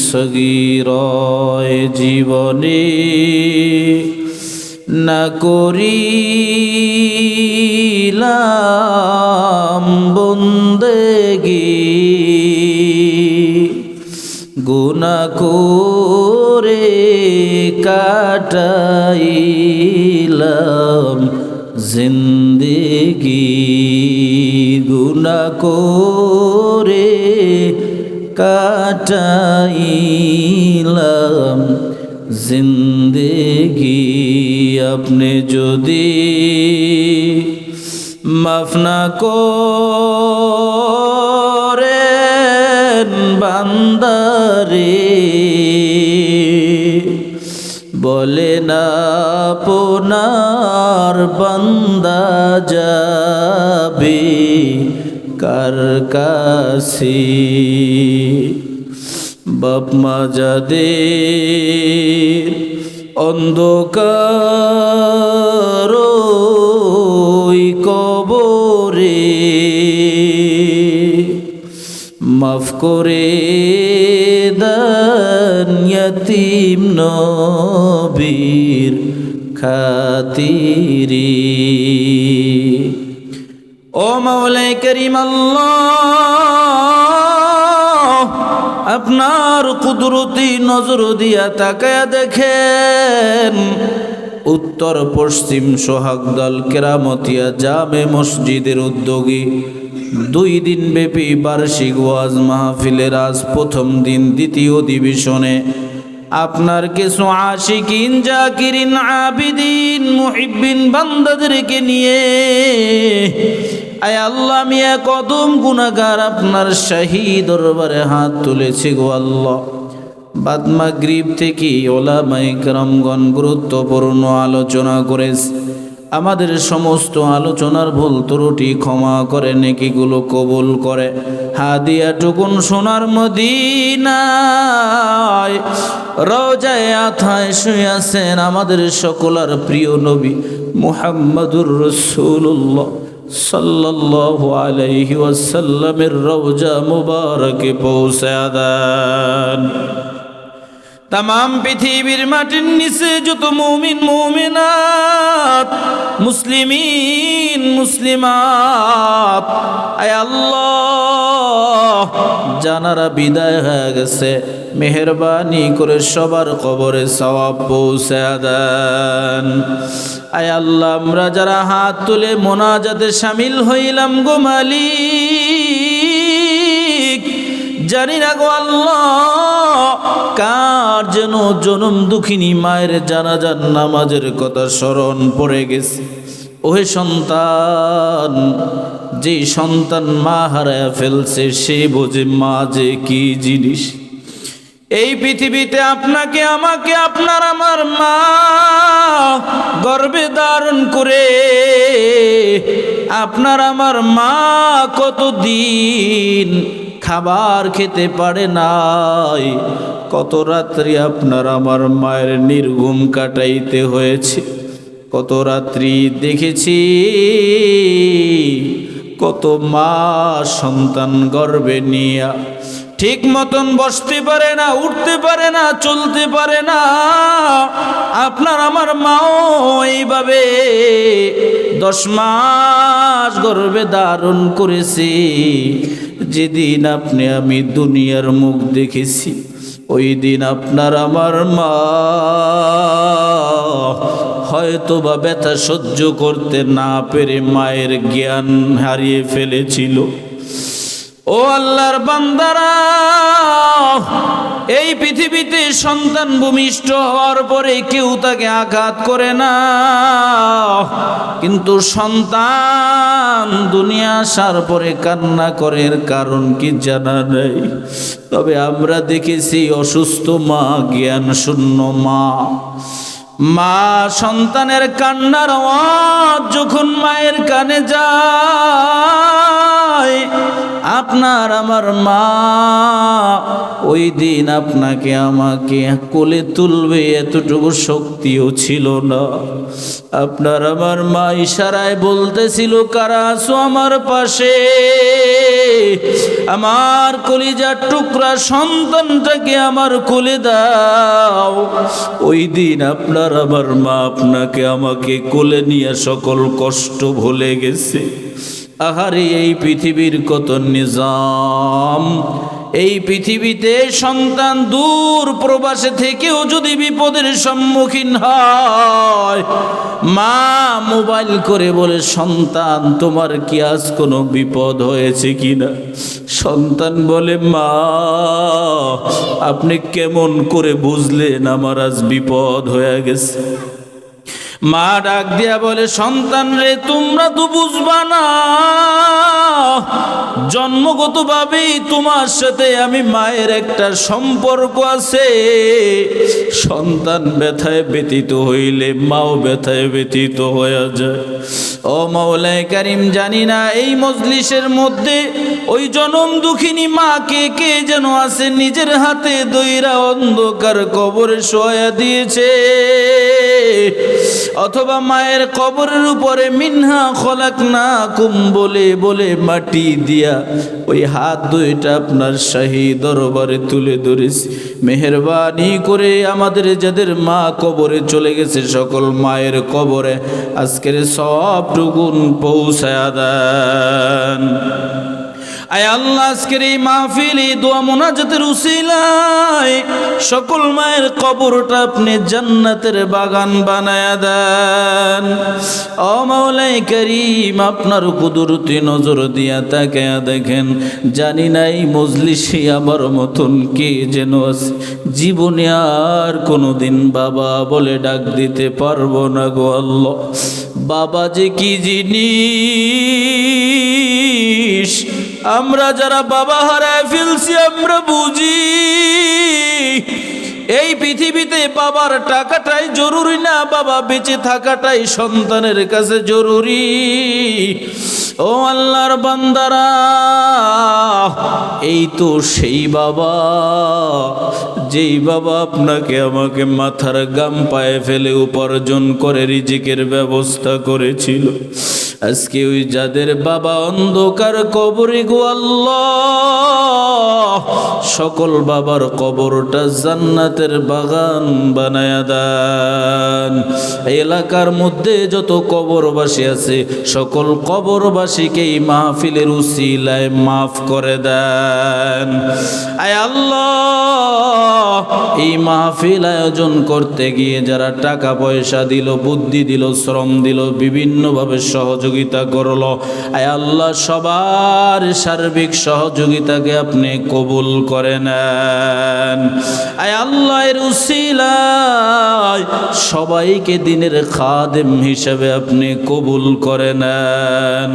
সগীরা। জীবনে না করিলাম বন্দেগি, গুনাহ করে কাটাইলাম জিন্দেগি, গুনাহ করে কাটাইলাম জিন্দেগি। আপনি যদি মাফ না করেন বান্দারে, বলে না আপনার বান্দা যাবে কার কাছে। বাপ মা যাদের অন্ধকার কবরে, মাফ করে দেন ইয়াতীম নবীর খাতিরে। ও মাওলাই করিম আল্লাহ, আপনার কুদরতি নজর দিয়া তাকায়া দেখেন, উত্তর পশ্চিম সোহাগদল কেরামতিয়া জামে মসজিদের উদ্যোগী 2 দিন ব্যাপী বার্ষিক ওয়াজ মাহফিলের আজ প্রথম দিন দ্বিতীয় অধিবেশনে আপনার কিছু আশিকিন, জাকিরিন, আবিদিন, মুহিব্বিন বান্দাদেরকে নিয়ে, আয় আল্লাহ, আমি এক অদম গুনাহগার আপনার শাহী দরবারে হাত তুলেছি গো আল্লাহ। বাদ মাগরিব থেকে ওলামায়ে কেরামগণ গুরুত্বপূর্ণ আলোচনা করেছে। আমাদের সমস্ত আলোচনার ভুল ত্রুটি ক্ষমা করে, নেকিগুলো কবুল করে, হাদিয়াটুকুন সোনার মদিনায় রওজায়ে আথায় শুয়ে আছেন আমাদের সকলের প্রিয় নবী মুহাম্মদুর রাসূলুল্লাহ সাল্লাল্লাহু আলাইহি ওয়াসাল্লামের রওজা মুবারকে পৌঁছায়া দেন। तमाम পৃথিবীর মাটির নিচে যত মুমিন মুমিনাত, মুসলিমিন মুসলিমাত, আয় আল্লাহ, জানারা বিদায় হয়ে গেছে, মেহেরবানি করে সবার কবরে সওয়াব পৌঁছায়া দেন। আয় আল্লাহ, আমরা যারা হাত তুলে মোনাজাতে শামিল হইলাম গো মালিক, জানি না গো আল্লাহ কার যেন জনম দুঃখিনী মায়ের জানাজার নামাজের কথা স্মরণ পড়ে গেছে। ওহে সন্তান, যে সন্তান মা হারায় ফেলছে সে বোঝে মা যে কি জিনিস। এই পৃথিবীতে আপনাকে আমাকে আপনার আমার মা গর্ভে ধারণ করে আপনার আমার মা কতদিন খাবার খেতে পারে নাই, কত রাত্রি আপনার আমার মায়ের নির্ঘুম কাটাইতে হয়েছে, কত রাত্রি দেখেছি কত মা সন্তান গর্ভে নিয়া ঠিক মতন বসতে পারে না, উঠতে পারে না, চলতে পারে না। আপনার আমার মাও এইভাবে 10 মাস গর্ভে ধারণ করেছি। যেদিন আপনি আমি দুনিয়ার মুখ দেখেছি, ওই দিন আপনার আমার মা হয়তো বা ব্যথা সহ্য করতে না পেরে মায়ের জ্ঞান হারিয়ে ফেলেছিল। ও আল্লাহর বান্দারা, এই পৃথিবীতে সন্তান ভূমিষ্ঠ হওয়ার পরে কেউ তাকে আঘাত করে না, কিন্তু সন্তান দুনিয়া আসার পরে কান্না করে, কারণ কি জানা নেই। তবে আমরা দেখেছি অসুস্থ মা, জ্ঞান শূন্য মা, মা সন্তানের কান্নার আওয়াজ যখন মায়ের কানে যায়, আপনার আমার মা ওই দিন আপনাকে আমাকে কোলে তুলবে এতটুকু শক্তিও ছিল না। আপনার আমার মা ইশারায় বলতেছিল, কারা আছো আমার পাশে, আমার কলিজার টুকরা সন্তানটাকে আমার কোলে দাও। ওই দিন আপনার আমার মা আপনাকে আমাকে কোলে নিয়ে সকল কষ্ট ভুলে গেছে। আহারে, এই পৃথিবীর কত নিজাম! এই পৃথিবীতে সন্তান দূর প্রবাসে থেকেও যদি বিপদের সম্মুখীন হয়, মা মোবাইল করে বলে, সন্তান তোমার কি আজ কোনো বিপদ হয়েছে কিনা? সন্তান বলে, মা আপনি কেমন করে বুঝলেন আমার আজ বিপদ হয়ে গেছে? মা ডাক দিয়া বলে, সন্তান রে, তোমরা তো বুঝবা না, জন্মগতভাবেই তোমার সাথে আমি মায়ের একটা সম্পর্ক আছে। সন্তান ব্যথায় ব্যতীত হইলে মাও ব্যথায় ব্যতীত হয়ে যায়। ও মাওলায়ে কারীম, জানি না এই মজলিসের মধ্যে ওই জনম দুঃখিনী মা কে কে যেন আছে, নিজের হাতে দইরা অন্ধকার কবরে শোয়া দিয়েছে, অথবা মায়ের কবরের উপরে মিনহা খলাকনাকুম বলে বলে মাটি দিয়া ওই হাত দুইটা আপনার শাহী দরবারে তুলে ধরেছি। মেহেরবানি করে আমাদের যাদের মা কবরে চলে গেছে, সকল মায়ের কবরে আজকের সবটুকুন পৌঁছায়া দেন। আয় আল্লাহ, আজকের এই মাহফিলে দোয়া মোনাজাতের উসিলায় সকল মায়ের কবরটা আপনি জান্নাতের বাগান বানায়া দেন। ও মাওলায়ে কারীম, আপনার কুদরতি নজর দিয়া তাকায়া দেখেন, জানি না এই মজলিসে আমার মতন কে যেন আছে, জীবনে আর কোনোদিন বাবা বলে ডাক দিতে পারবো না গো আল্লাহ। বাবা যে কি জিনিস, আমরা যারা বাবা হারায় ফেলছি আমরা বুঝি। এই পৃথিবীতে বাবার টাকাটাই জরুরি না, বাবা বেঁচে থাকাটাই সন্তানের কাছে জরুরি। ও আল্লাহর বান্দারা, এই তো সেই বাবা, যেই বাবা আপনাকে আমাকে মাথার গাম পায়ে ফেলে উপার্জন করে রিজিকের ব্যবস্থা করেছিল। আজকে ওই যাদের বাবা অন্ধকার কবরে গো আল্লাহ, সকল বাবার কবরটা জান্নাতের বাগান বানায়া দেন। এলাকার মধ্যে যত কবরবাসী আছে, সকল কবরবাসীকে এই মাহফিলের উসিলায় মাফ করে দেন। আয় আল্লাহ, এই মাহফিল আয়োজন করতে গিয়ে যারা টাকা পয়সা দিল, বুদ্ধি দিল, শ্রম দিল, বিভিন্নভাবে সহযোগিতা করলো, আয় আল্লাহ সবার সার্বিক সহযোগিতাকে আপনি কবুল করে নেন। আয় আল্লাহ, এর উসিলায় সবাইকে দিনের খাদেম হিসেবে আপনি কবুল করে নেন।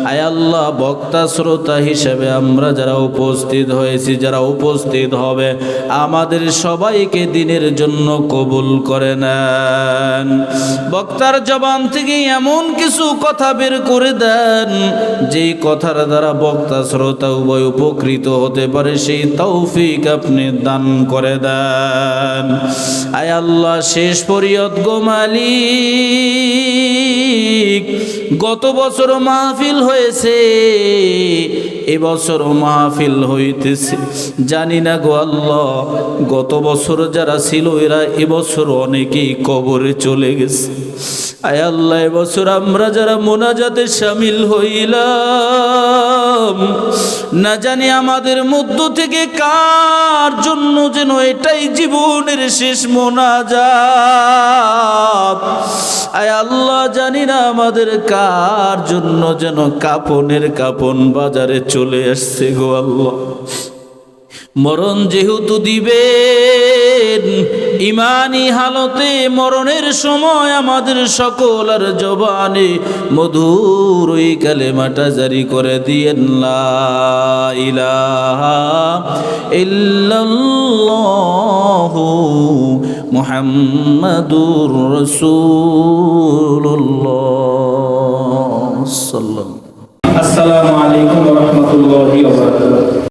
আয় আল্লাহ, বক্তা শ্রোতা হিসেবে আমরা যারা উপস্থিত হয়েছি, যারা উপস্থিত হবে, আমাদের সবাইকে দিনের জন্য কবুল করে নেন। বক্তার জবান থেকে এমন কিছু কথা বের করে দেন, যেই কথার দ্বারা বক্তা শ্রোতা উভয় উপকৃত হতে পারে সেই তৌফিক আপনি দান করে দেন। আয় আল্লাহ, শেষ পরিয়ত গো মালিক, গত বছর মাহফিল হয়েছে, এবছর মাহফিল হইতেছে, জানি না গো আল্লাহ গত বছর যারা ছিল এরা এবছর অনেকেই কবরে চলে গেছে। আয় আল্লাহ, এবছর আমরা যারা মোনাজাতে শামিল হইলাম, না জানি আমাদের মধ্য থেকে কার জন্য যেন এটাই জীবনের শেষ মোনাজাত। আয় আল্লাহ, জানি না আমাদের কার জন্য যেন কাপনের কাপন বাজারে চলে আসছে গো আল্লাহ। মরণ যেহেতু দিবেন, ইমানি হালতে মরণের সময় আমাদের সকলের জবানে মধুর ওই কালেমাটা জারি করে দিয়েন, লা ইলাহা ইল্লাল্লাহু মুহাম্মাদুর রাসূলুল্লাহ সাল্লাল্লাহু। আসসালামু আলাইকুম ওয়া রাহমাতুল্লাহি ওয়া বারাকাতুহু।